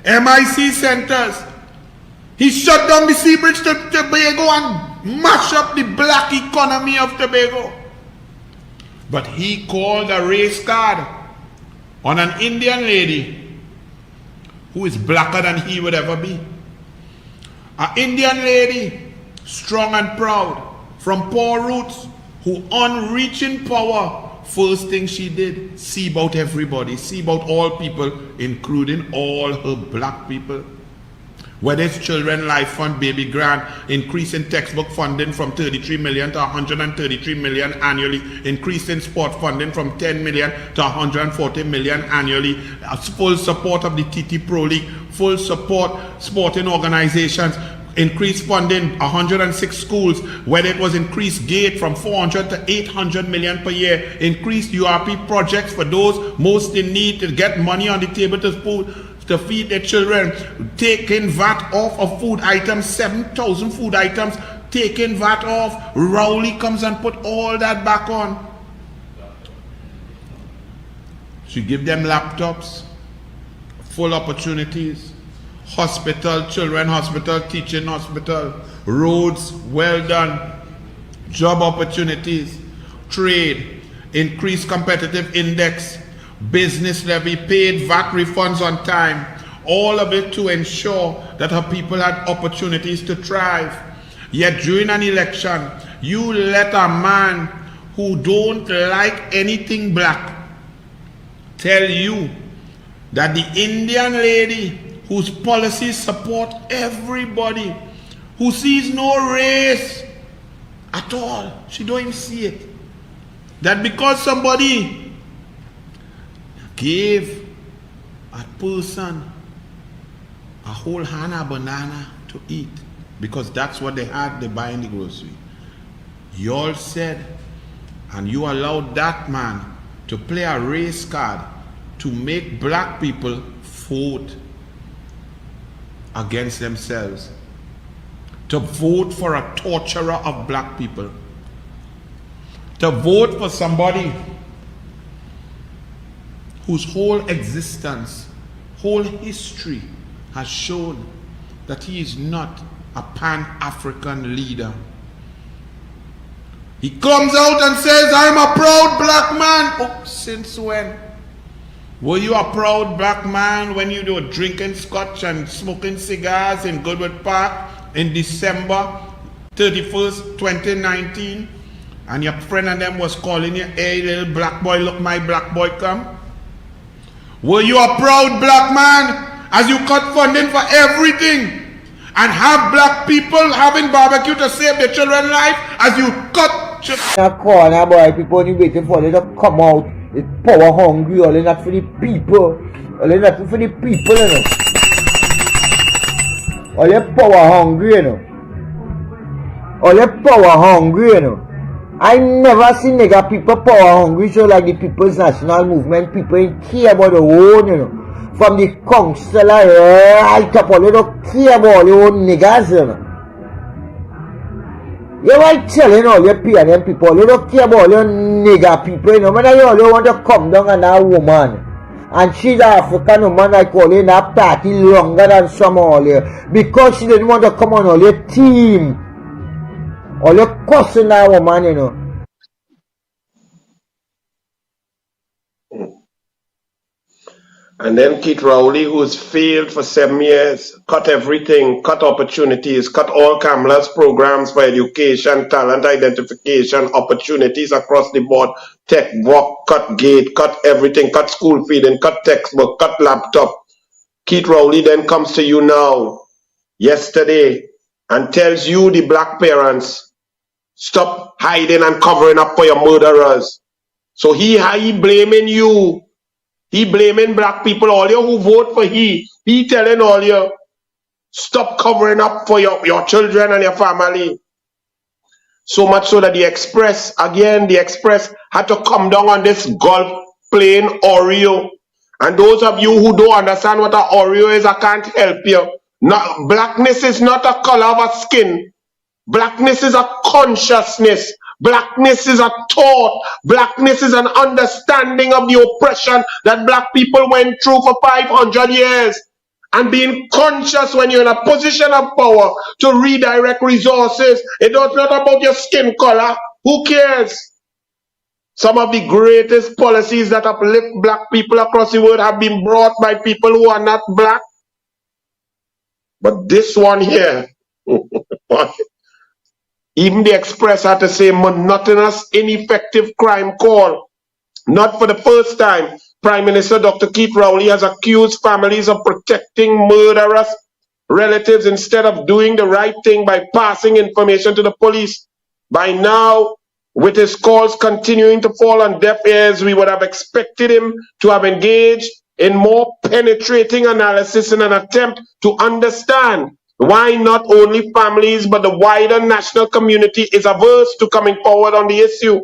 MIC centers. He shut down the sea bridge to Tobago and mash up the black economy of Tobago. But he called a race card on an Indian lady who is blacker than he would ever be. An Indian lady, strong and proud, from poor roots, who on reaching power, first thing she did, see about everybody, see about all people, including all her black people. Whether it's Children Life Fund, Baby Grant, increase in textbook funding from 33 million to 133 million annually, increase in sport funding from 10 million to 140 million annually, full support of the TT Pro League, full support sporting organizations, increased funding, 106 schools, whether it was increased gate from 400 to 800 million per year, increased URP projects for those most in need to get money on the table to feed their children, taking VAT off of food items, 7,000 food items, taking VAT off. Rowley comes and put all that back on. She give them laptops, full opportunities, hospital, children hospital, teaching hospital, roads, well done, job opportunities, trade, increased competitive index, business levy, paid VAT refunds on time, all of it to ensure that her people had opportunities to thrive. Yet during an election, you let a man who don't like anything black tell you that the Indian lady whose policies support everybody, who sees no race at all, she don't even see it, that because somebody gave a person a whole Hana banana to eat, because that's what they had, they buy in the grocery, you all said, and you allowed that man to play a race card to make black people vote against themselves, to vote for a torturer of black people, to vote for somebody whose whole existence, whole history has shown that he is not a Pan-African leader. He comes out and says, I'm a proud black man. Oh, since when? Were you a proud black man when you were drinking scotch and smoking cigars in Goodwood Park in December 31st, 2019? And your friend and them was calling you, hey little black boy, look my black boy come? Were you a proud black man as you cut funding for everything and have black people having barbecue to save their children's life as you cut? Corner boy, people only waiting for them to come out. It's power hungry, all not for the people. All not for the people, you know. All power hungry, you know. All power hungry, you know. I never seen nigga people power hungry so like the People's National Movement. People ain't care about the own, you know. From the council right up, all they don't care about the own niggas, you know. You might telling all your PNM people, you don't care about your nigger people, you know. Man, you only want to come down on that woman. And she's an African woman, I call her in that party longer than some all here. Because she didn't want to come on all your team. All your cussing that woman, you know. And then Keith Rowley, who's failed for 7 years, cut everything, cut opportunities, cut all Kamala's programs for education, talent identification, opportunities across the board, tech work, cut gate, cut everything, cut school feeding, cut textbook, cut laptop. Keith Rowley then comes to you now, yesterday, and tells you, the black parents, stop hiding and covering up for your murderers. So he blaming you. He blaming black people, all you who vote for he telling all you, stop covering up for your children and your family. So much so that the Express had to come down on this golf plane Oreo. And those of you who don't understand what an Oreo is, I can't help you. No, blackness is not a color of a skin. Blackness is a consciousness. Blackness is a thought. Blackness is an understanding of the oppression that black people went through for 500 years. And being conscious when you're in a position of power to redirect resources. It's not about your skin color. Who cares? Some of the greatest policies that uplift black people across the world have been brought by people who are not black. But this one here, even the Express had to say monotonous, ineffective crime call. Not for the first time, Prime Minister Dr. Keith Rowley has accused families of protecting murderous relatives instead of doing the right thing by passing information to the police. By now, with his calls continuing to fall on deaf ears, we would have expected him to have engaged in more penetrating analysis in an attempt to understand why not only families but the wider national community is averse to coming forward on the issue.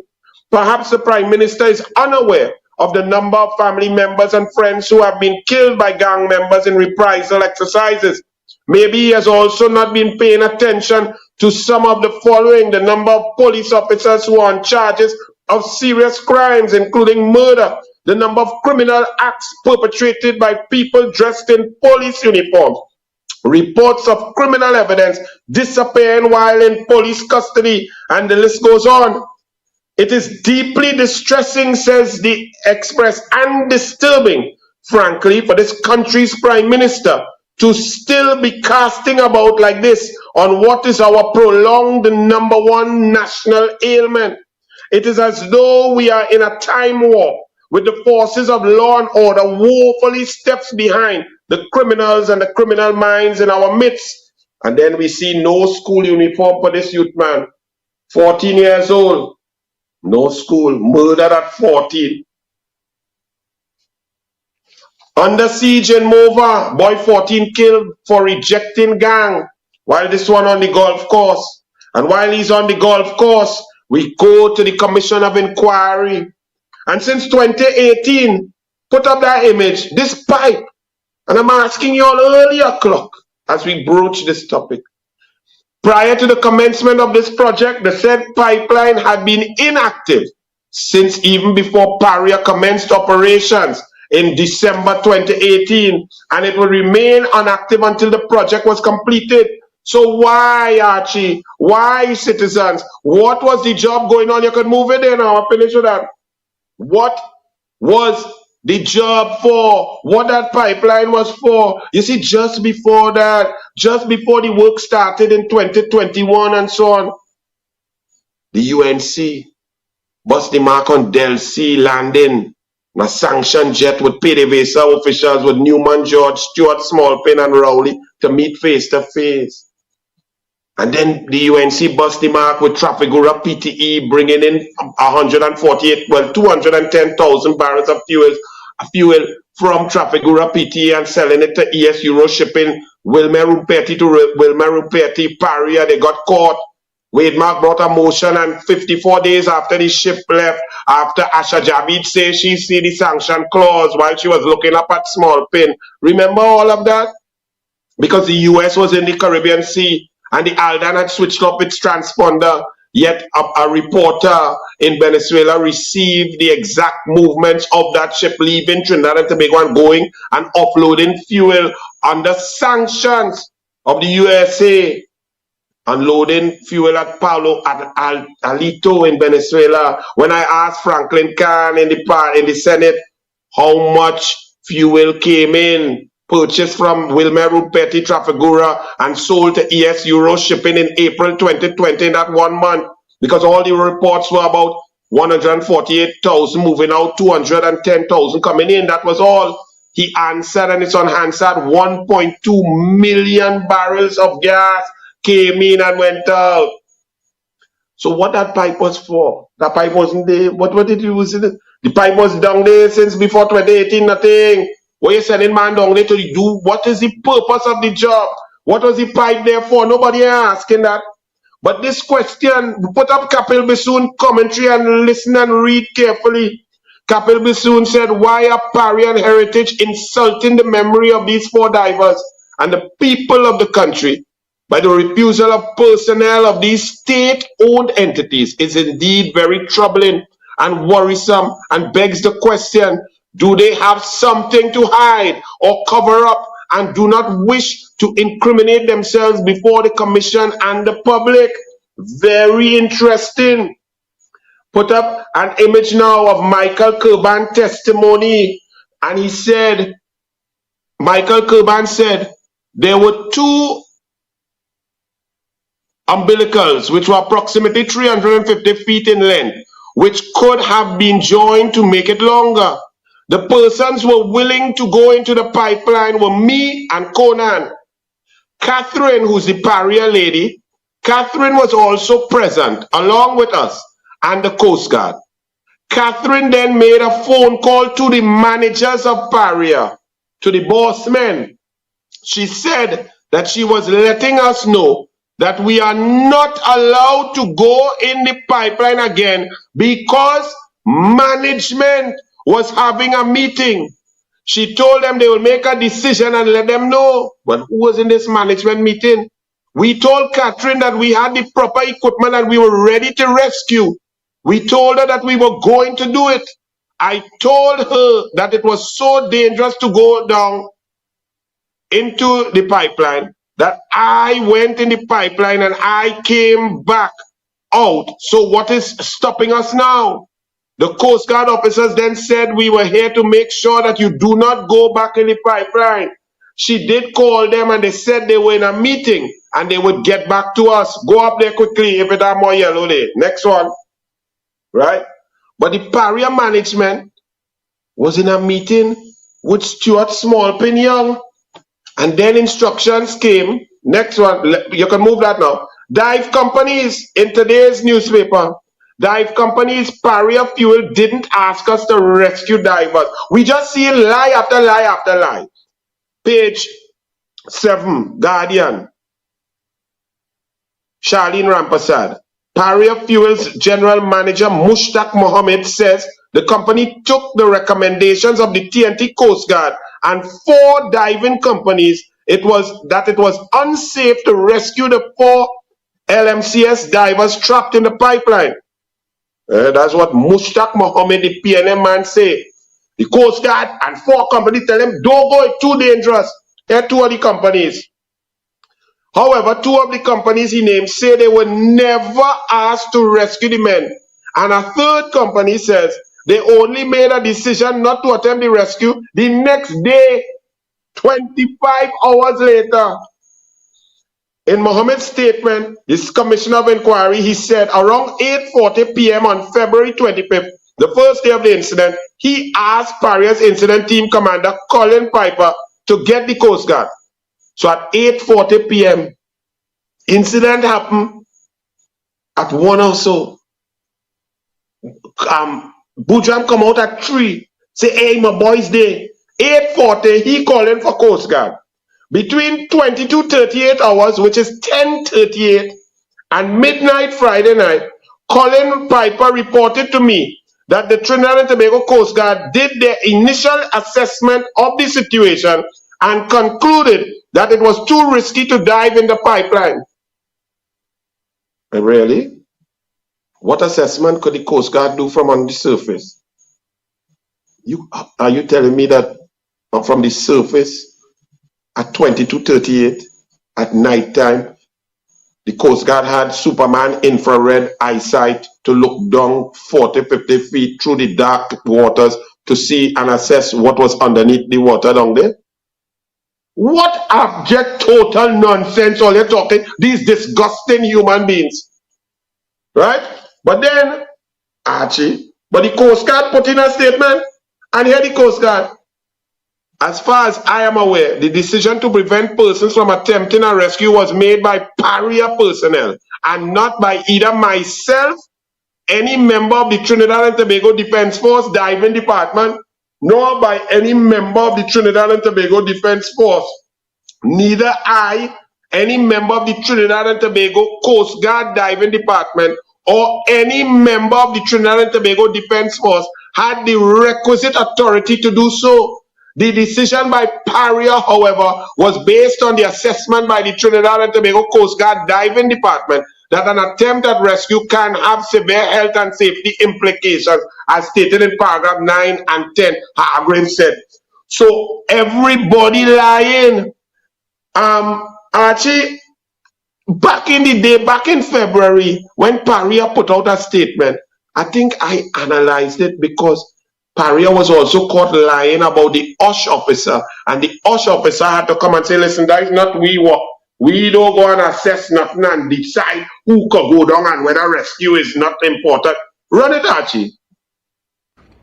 Perhaps the Prime Minister is unaware of the number of family members and friends who have been killed by gang members in reprisal exercises. Maybe he has also not been paying attention to some of the following: the number of police officers who are on charges of serious crimes, including murder, the number of criminal acts perpetrated by people dressed in police uniforms, reports of criminal evidence disappearing while in police custody, and the list goes on. It is deeply distressing, says the Express, and disturbing, frankly, for this country's Prime Minister to still be casting about like this on what is our prolonged number one national ailment. It is as though we are in a time war with the forces of law and order woefully steps behind the criminals and the criminal minds in our midst. And then we see no school uniform for this youth man, 14 years old. No school, murdered at 14. Under siege in Mova, boy 14 killed for rejecting gang, while this one on the golf course. And while he's on the golf course, we go to the Commission of Inquiry. And since 2018, put up that image, this pipe. And I'm asking you all earlier clock as we broach this topic. Prior to the commencement of this project, the said pipeline had been inactive since even before Paria commenced operations in December 2018, and it will remain inactive until the project was completed. So why, Archie? Why, citizens? What was the job going on? You could move it in. I'll finish with that. What was the job for? What that pipeline was for? You see, just before that, just before the work started in 2021 and so on, the UNC bust the mark on Del C landing a sanctioned jet with PDVSA officials with Newman, George, Stewart, Smallpin and Rowley to meet face to face. And then the UNC bust the mark with Trafigura PTE bringing in 210,000 barrels of fuel from Trafigura PTE and selling it to ES Euro Shipping, Wilmer Ruperti to Wilmer Ruperti, Paria. They got caught. Wade Mark brought a motion, and 54 days after the ship left, after Asha Jabid said she see the sanction clause while she was looking up at Smallpin. Remember all of that? Because the US was in the Caribbean Sea and the Aldan had switched up its transponder, yet a reporter in Venezuela received the exact movements of that ship leaving Trinidad and Tobago and going and offloading fuel under sanctions of the USA. Unloading fuel at Palo Alito in Venezuela. When I asked Franklin Khan in the Senate how much fuel came in, purchased from Wilmer Ruperti Trafigura and sold to ES Euro Shipping in April 2020 in that 1 month, because all the reports were about 148,000 moving out, 210,000 coming in. That was all. He answered, and it's on Hansard, 1.2 million barrels of gas came in and went out. So what that pipe was for? That pipe wasn't there. What did you use it? The pipe was down there since before 2018, nothing. What you sending man down there to do? What is the purpose of the job? What was the pipe there for? Nobody asking that. But this question, put up Kapil Bissoon commentary and listen and read carefully. Kapil Bissoon said, why are Parian heritage insulting the memory of these 4 divers and the people of the country by the refusal of personnel of these state-owned entities is indeed very troubling and worrisome, and begs the question, do they have something to hide or cover up and do not wish to incriminate themselves before the commission and the public? Very interesting. Put up an image now of Michael Kerban's testimony, and he said, Michael Kerban said, there were 2 umbilicals which were approximately 350 feet in length, which could have been joined to make it longer. The persons who were willing to go into the pipeline were me and Conan. Catherine, who's the Paria lady, Catherine was also present along with us and the Coast Guard. Catherine then made a phone call to the managers of Paria, to the boss men. She said that she was letting us know that we are not allowed to go in the pipeline again because management was having a meeting. She told them they will make a decision and let them know. But who was in this management meeting? We told Catherine that we had the proper equipment and we were ready to rescue. We told her that we were going to do it. I told her that it was so dangerous to go down into the pipeline that I went in the pipeline and I came back out. So what is stopping us now? The Coast Guard officers then said we were here to make sure that you do not go back in the pipeline. She did call them and they said they were in a meeting and they would get back to us. Go up there quickly if it are more yellow there. Next one. Right? But the Paria management was in a meeting with Stuart Smallpin Young. And then instructions came. Next one. You can move that now. Dive companies in today's newspaper. Dive companies, Paria Fuel didn't ask us to rescue divers. We just see lie after lie after lie. Page 7, Guardian. Charlene Rampasad. Paria Fuel's general manager Mushtaq Mohammed says the company took the recommendations of the TNT Coast Guard and 4 diving companies. It was unsafe to rescue the 4 LMCS divers trapped in the pipeline. That's what Mushtaq Mohammed, the PNM man, say. The Coast Guard and 4 companies tell him, don't go, it's too dangerous. There are 2 of the companies. However, 2 of the companies he named say they were never asked to rescue the men. And a 3rd company says they only made a decision not to attempt the rescue the next day, 25 hours later. In Mohammed's statement, this commissioner of inquiry, he said around 8:40 p.m. on February 25th, the first day of the incident, he asked Paria's incident team commander, Colin Piper, to get the Coast Guard. So at 8:40 p.m., incident happened at 1 or so. Bujam come out at 3, say, hey, my boys there. 8:40, he calling for Coast Guard. Between 22:38 hours, which is 10:38, and midnight Friday night, Colin Piper reported to me that the Trinidad and Tobago Coast Guard did their initial assessment of the situation and concluded that it was too risky to dive in the pipeline. Really? What assessment could the Coast Guard do from on the surface? Are you telling me that from the surface at 22:38 at night time, the Coast Guard had Superman infrared eyesight to look down 40-50 feet through the dark waters to see and assess what was underneath the water down there? What abject total nonsense all you're talking, these disgusting human beings. Right? But then, Archie, but the Coast Guard put in a statement, and here the Coast Guard. As far as I am aware, the decision to prevent persons from attempting a rescue was made by Paria personnel and not by either myself, any member of the Trinidad and Tobago Defense Force Diving Department, nor by any member of the Trinidad and Tobago Defense Force. Neither I, any member of the Trinidad and Tobago Coast Guard Diving Department, or any member of the Trinidad and Tobago Defense Force had the requisite authority to do so. The decision by Paria, however, was based on the assessment by the Trinidad and Tobago Coast Guard Diving Department that an attempt at rescue can have severe health and safety implications, as stated in paragraph 9 and 10, Hargrave said. So everybody lying. Archie, back in the day, back in February, when Paria put out a statement, I think I analyzed it because Paria was also caught lying about the OSH officer, and the OSH officer had to come and say, listen, that is not we work. We don't go and assess nothing and decide who could go down and whether rescue is not important. Run it, Archie.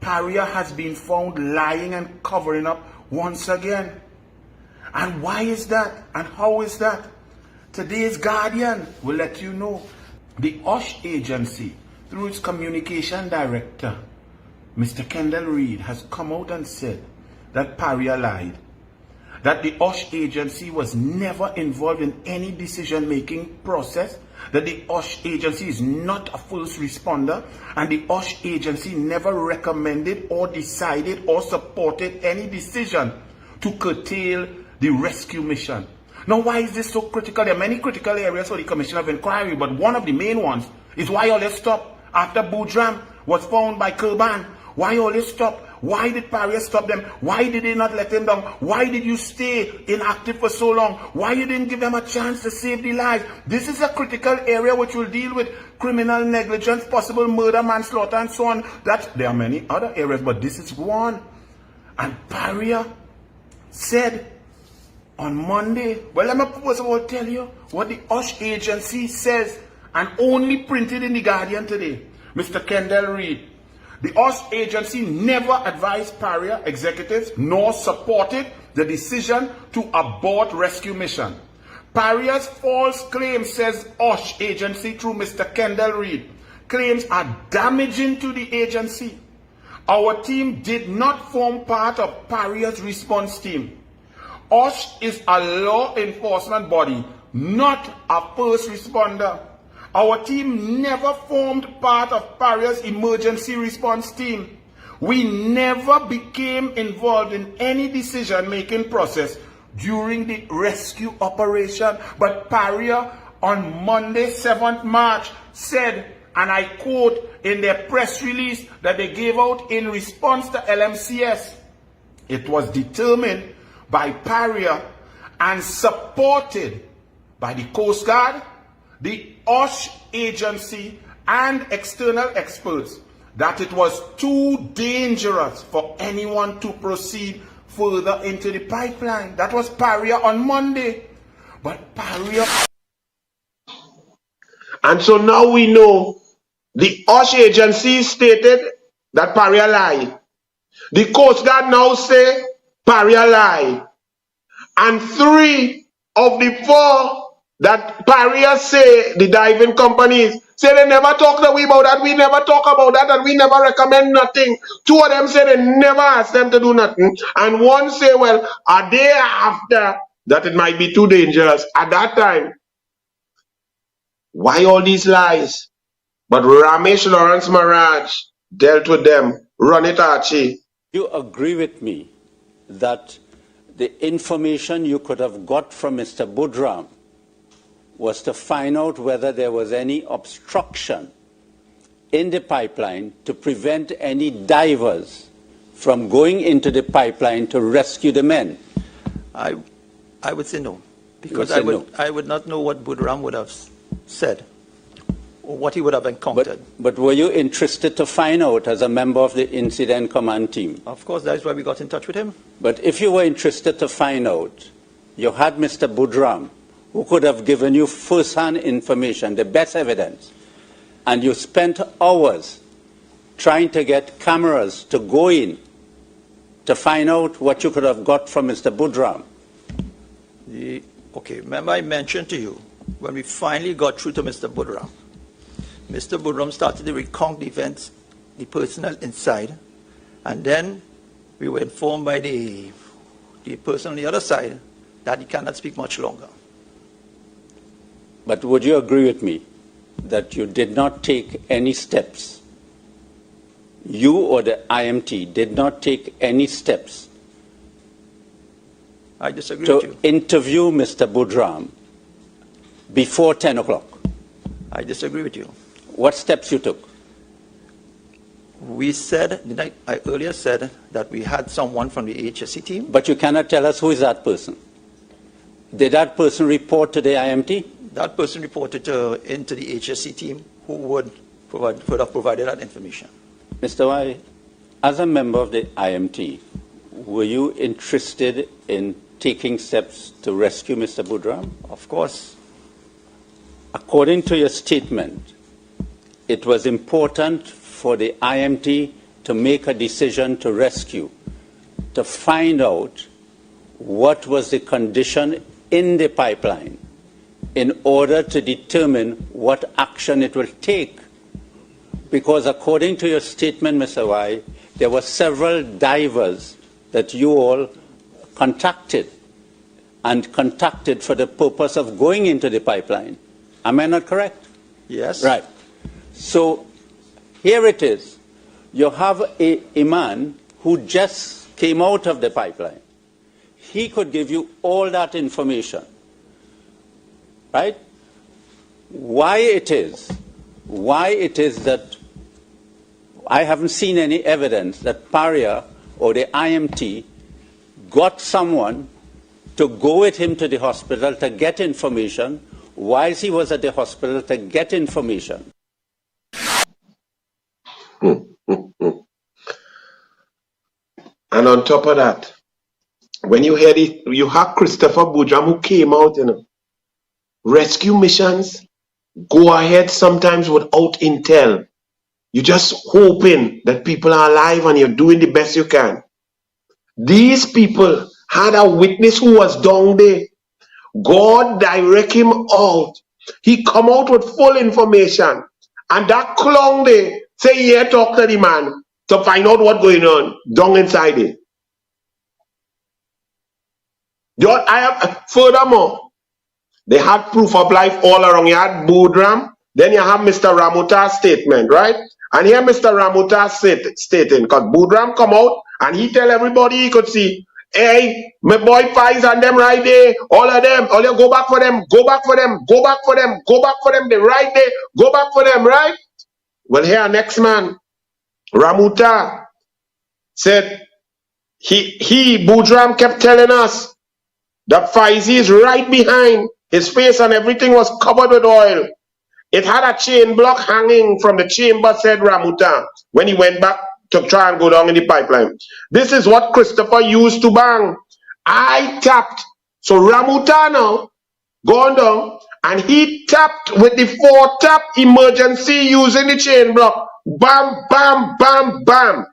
Paria has been found lying and covering up once again. And why is that? And how is that? Today's Guardian will let you know. The OSH agency, through its communication director, Mr. Kendall Reid, has come out and said that Paria lied. That the OSH agency was never involved in any decision-making process, that the OSH agency is not a first responder, and the OSH agency never recommended or decided or supported any decision to curtail the rescue mission. Now, why is this so critical? There are many critical areas for the Commission of Inquiry, but one of the main ones is why all this stopped after Boudram was found by Kirban. Why all this stopped? Why did Paria stop them? Why did they not let them down? Why did you stay inactive for so long? Why you didn't give them a chance to save their lives? This is a critical area which will deal with criminal negligence, possible murder, manslaughter, and so on. There are many other areas, but this is one. And Paria said on Monday, well, let me first of all tell you what the OSH agency says, and only printed in the Guardian today. Mr. Kendall Reid. The OSH agency never advised Paria executives nor supported the decision to abort rescue mission. Paria's false claim, says OSH agency through Mr. Kendall Reid, claims are damaging to the agency. Our team did not form part of Paria's response team. OSH is a law enforcement body, not a first responder. Our team never formed part of Paria's emergency response team. We never became involved in any decision-making process during the rescue operation. But Paria on Monday, 7th March, said, and I quote in their press release that they gave out in response to LMCS, it was determined by Paria and supported by the Coast Guard, the OSH agency, and external experts that it was too dangerous for anyone to proceed further into the pipeline. That was Paria on Monday. But Paria... And so now we know the OSH agency stated that Paria lied. The Coast Guard now say Paria lied. And 3 of the 4 that Paria say, the diving companies, say they never talk to we about that, we never talk about that, and we never recommend nothing. 2 of them say they never ask them to do nothing. And 1 say, well, a day after that it might be too dangerous. At that time, why all these lies? But Ramesh Lawrence Maharaj dealt with them. Run it, Archie. You agree with me that the information you could have got from Mr. Boudram was to find out whether there was any obstruction in the pipeline to prevent any divers from going into the pipeline to rescue the men? I would say no, because I would not know what Boudram would have said or what he would have encountered. But were you interested to find out as a member of the incident command team? Of course, that's why we got in touch with him. But if you were interested to find out, you had Mr. Boudram, who could have given you first-hand information, the best evidence, and you spent hours trying to get cameras to go in to find out what you could have got from Mr. Boudram. Okay, remember I mentioned to you, when we finally got through to Mr. Boudram started to recount the events, the personnel inside, and then we were informed by the person on the other side that he cannot speak much longer. But would you agree with me that you did not take any steps, you or the IMT did not take any steps I disagree with you. to interview Mr. Boudram before 10 o'clock? I disagree with you. What steps you took? We said, I earlier said that we had someone from the HSC team. But you cannot tell us who is that person. Did that person report to the IMT? That person reported into the HSC team who would have provided that information. Mr. Y, As a member of the IMT, were you interested in taking steps to rescue Mr. Boodram? Of course. According to your statement, it was important for the IMT to make a decision to rescue, to find out what was the condition in the pipeline in order to determine what action it will take. Because according to your statement, Mr. Y, there were several divers that you all contacted for the purpose of going into the pipeline. Am I not correct? Yes. Right. So here it is. You have a man who just came out of the pipeline. He could give you all that information. Right? Why it is that I haven't seen any evidence that Paria or the IMT got someone to go with him to the hospital to get information whilst he was at the hospital to get information. And on top of that, when you hear it, you have Christopher Boodram who came out, rescue missions go ahead sometimes without intel. You're just hoping that people are alive and you're doing the best you can. These people had a witness who was down there. God direct him out. He come out with full information. And that clown there say, yeah, talk to the man to find out what's going on down inside it. Furthermore, they had proof of life all around. You had Boodram, then you have Mr. Ramuta's statement, right? And here Mr. Ramuta stating, because Boodram come out and he tell everybody he could see, hey, my boy Pies and them right there, all of them, all you go back for them, go back for them, go back for them, go back for them, they right there, go back for them, right? Well, here next man, Ramuta said, Boodram kept telling us that Faizi is right behind. His face and everything was covered with oil. It had a chain block hanging from the chamber, said Ramuta, when he went back to try and go down in the pipeline. This is what Christopher used to bang. I tapped. So Ramuta now gone down and he tapped with the 4-tap emergency using the chain block. Bam, bam, bam, bam.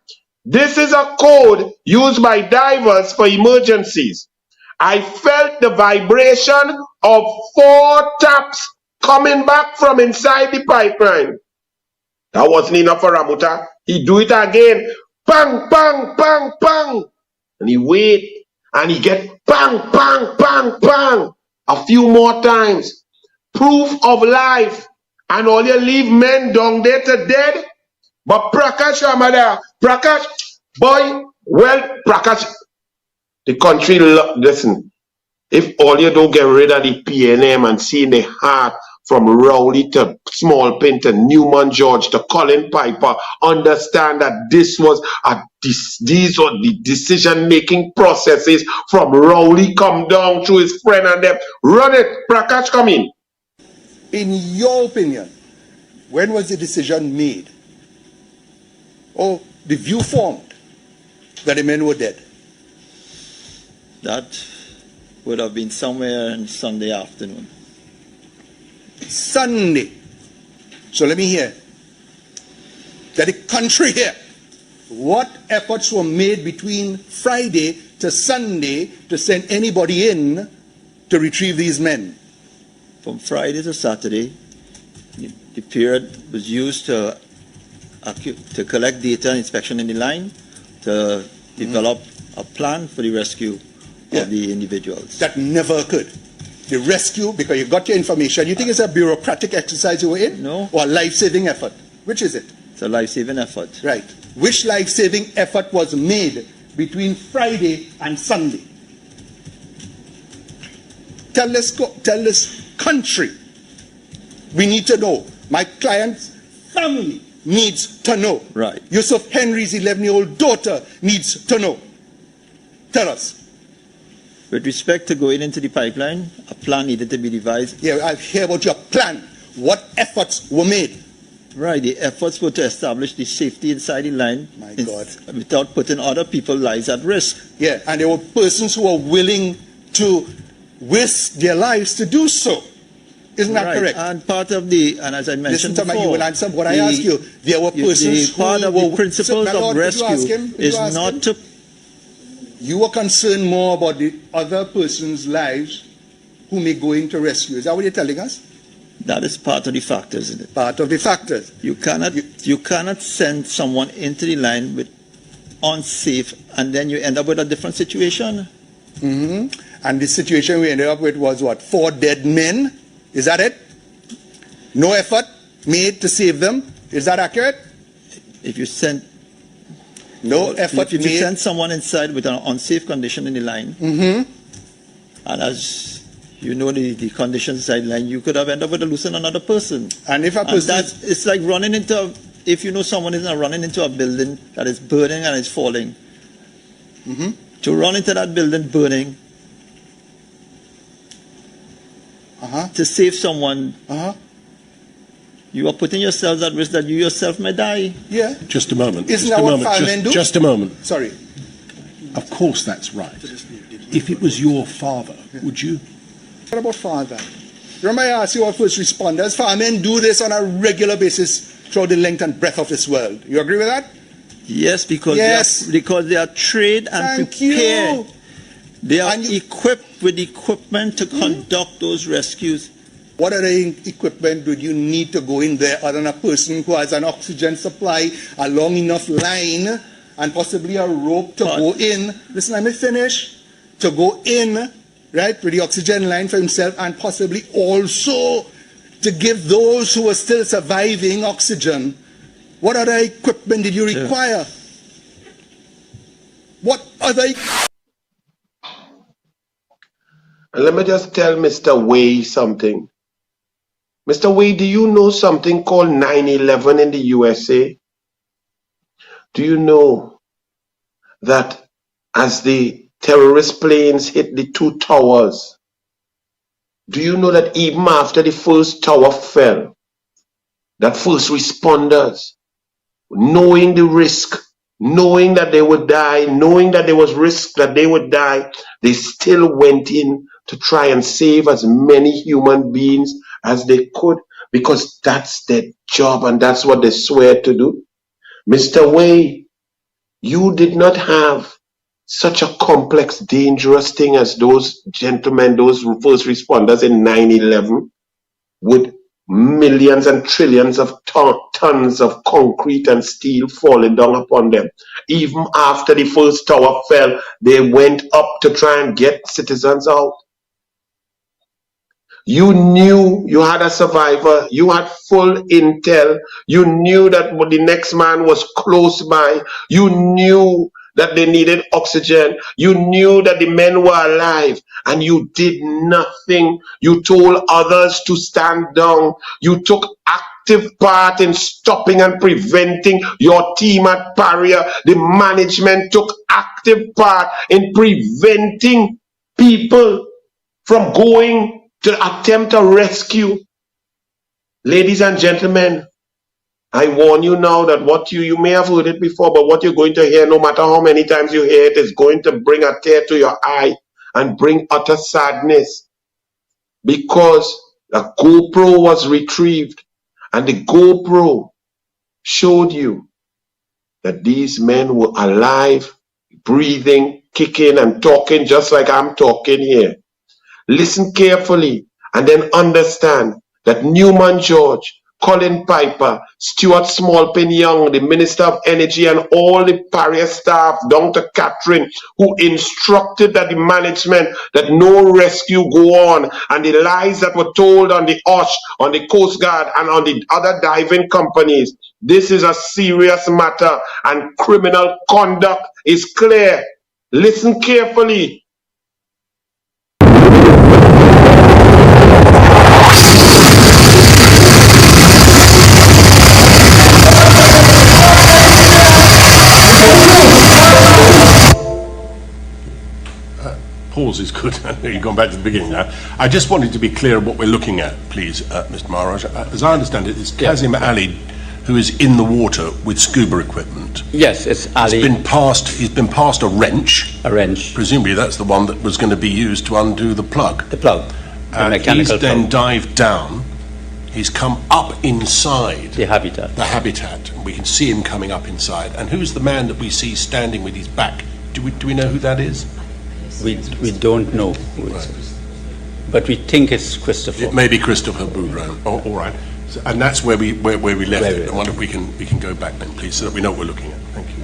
This is a code used by divers for emergencies. I felt the vibration of 4 taps coming back from inside the pipeline. That wasn't enough for Ramuta. He do it again. Bang, bang, bang, bang. And he wait. And he get bang, bang, bang, bang. A few more times. Proof of life. And all you leave men down there to dead. But Prakash Ramada, Prakash, boy, well, Prakash, the country, listen, if all you don't get rid of the PNM and see in the heart from Rowley to Small Pin to Newman George to Colin Piper, understand that these were the decision-making processes from Rowley come down to his friend and them. Run it, Prakash, come in. In your opinion, when was the decision made? Or the view formed that the men were dead? That would have been somewhere on Sunday afternoon. Sunday. So let me hear that the country here, what efforts were made between Friday to Sunday to send anybody in to retrieve these men? From Friday to Saturday, the period was used to collect data and inspection in the line, to develop a plan for the rescue of the individuals. That never occurred. The rescue, because you got your information, you think it's a bureaucratic exercise you were in? No. Or a life-saving effort? Which is it? It's a life-saving effort. Right. Which life-saving effort was made between Friday and Sunday? Tell this country. We need to know. My client's family needs to know. Right. Yusuf Henry's 11-year-old daughter needs to know. Tell us. With respect to going into the pipeline, a plan needed to be devised. Yeah, I hear about your plan. What efforts were made? Right, the efforts were to establish the safety inside the line My God. without putting other people's lives at risk. Yeah, and there were persons who were willing to risk their lives to do so. Isn't that Right, correct? and part of the, and as I mentioned Listen to me, before, you will answer what I ask you. There were persons who part of were... the principles So, my Lord, of could you ask rescue him? Could you is ask not him? to... You were concerned more about the other person's lives who may go into rescue. Is that what you're telling us? That is part of the factors in it. Part of the factors. You cannot send someone into the line with unsafe, and then you end up with a different situation. And the situation we ended up with was what? 4 dead men? Is that it? No effort made to save them? Is that accurate? If you send No effort if you made. send someone inside with an unsafe condition in the line, and as you know the conditions inside the line, you could have ended up with losing another person. And if a And person... it's like running into if you know someone is running into a building that is burning and is falling, to run into that building burning, to save someone, you are putting yourselves at risk that you yourself may die. Yeah. Just a moment. Isn't just that a what moment. firemen do? Just a moment. Sorry. Of course that's right. If it was your father, would you? What about father? Remember I asked you about first responders? Firemen do this on a regular basis throughout the length and breadth of this world. You agree with that? Yes, because Yes. they are trained and Thank prepared. you. They are equipped with equipment to conduct those rescues. What other equipment do you need to go in there other than a person who has an oxygen supply, a long enough line, and possibly a rope to go in? Listen, let me finish. To go in, right, with the oxygen line for himself, and possibly also to give those who are still surviving oxygen. What other equipment did you require? What other... And let me just tell Mr. Way something. Mr. Way, do you know something called 9/11 in the USA? Do you know that as the terrorist planes hit the 2 towers, do you know that even after the first tower fell, that first responders, knowing the risk, knowing that they would die, knowing that there was risk that they would die, they still went in to try and save as many human beings as they could, because that's their job and that's what they swear to do. Mr. Way, you did not have such a complex, dangerous thing as those gentlemen, those first responders in 9/11, with millions and trillions of tons of concrete and steel falling down upon them. Even after the first tower fell, they went up to try and get citizens out. You knew you had a survivor. You had full intel. You knew that the next man was close by. You knew that they needed oxygen. You knew that the men were alive, and you did nothing. You told others to stand down. You took active part in stopping and preventing. Your team at Paria, the management took active part in preventing people from going to attempt a rescue. Ladies and gentlemen, I warn you now that what you may have heard it before, but what you're going to hear, no matter how many times you hear it, is going to bring a tear to your eye and bring utter sadness, because a GoPro was retrieved, and the GoPro showed you that these men were alive, breathing, kicking and talking just like I'm talking here. Listen carefully and then understand that Newman George, Colin Piper, Stuart Smallpin Young, the Minister of Energy, and all the Paria staff down to Catherine, who instructed that the management that no rescue go on, and the lies that were told on the OSH, on the Coast Guard, and on the other diving companies. This is a serious matter, and criminal conduct is clear. Listen carefully. Pause is good. You've gone back to the beginning now. I just wanted to be clear what we're looking at, please, Mr. Maharaj. As I understand it, it's Kazim Ali who is in the water with scuba equipment. Yes, it's Ali. He's been passed a wrench. A wrench. Presumably that's the one that was going to be used to undo the plug. The plug. The mechanical he's then plug. dived down. He's come up inside the habitat. The habitat. And we can see him coming up inside. And who's the man that we see standing with his back? Do we know who that is? We don't know who it is. But we think it's Christopher. It may be Christopher Boudreaux. Oh, all right. So, and that's where we left it. I wonder if we can go back then, please, so that we know what we're looking at. Thank you.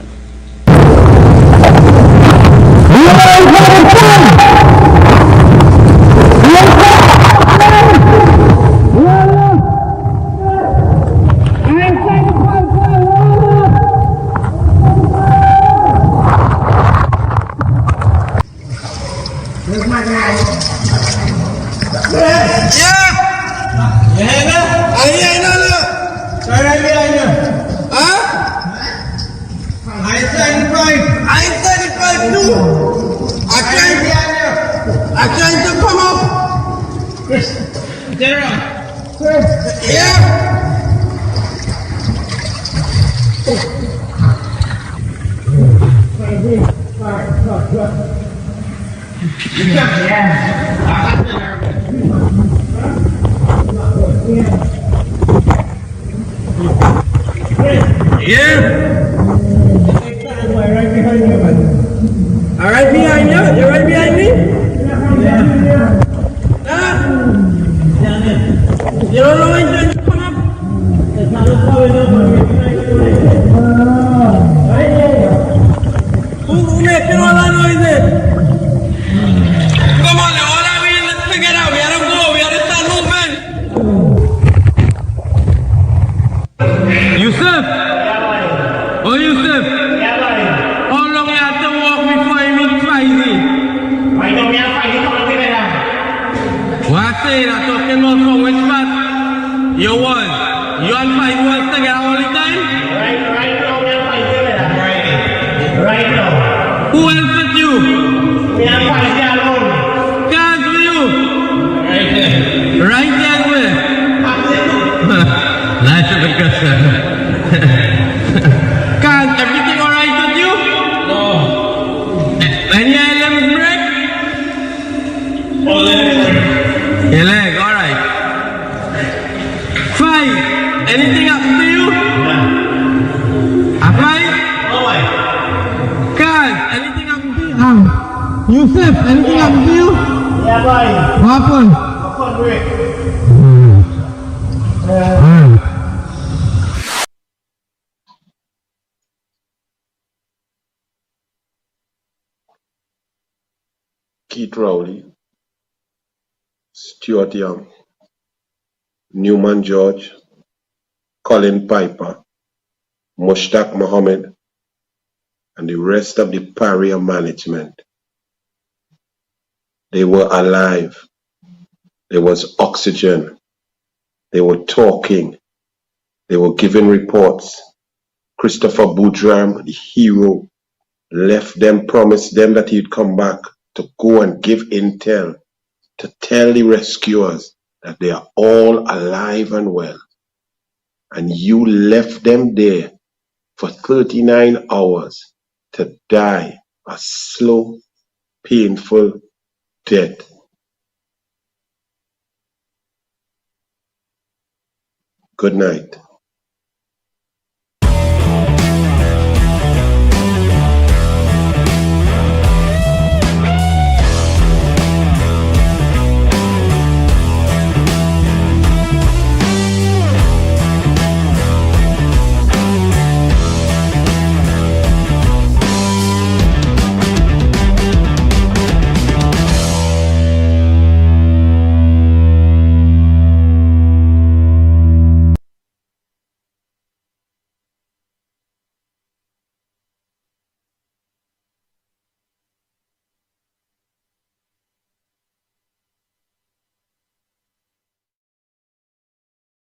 Rowley, Stuart Young, Newman George, Colin Piper, Mushtaq Mohammed, and the rest of the Paria management. They were alive. There was oxygen. They were talking. They were giving reports. Christopher Boudreaux, the hero, left them, promised them that he'd come back to go and give intel, to tell the rescuers that they are all alive and well. And you left them there for 39 hours to die a slow, painful death. Good night.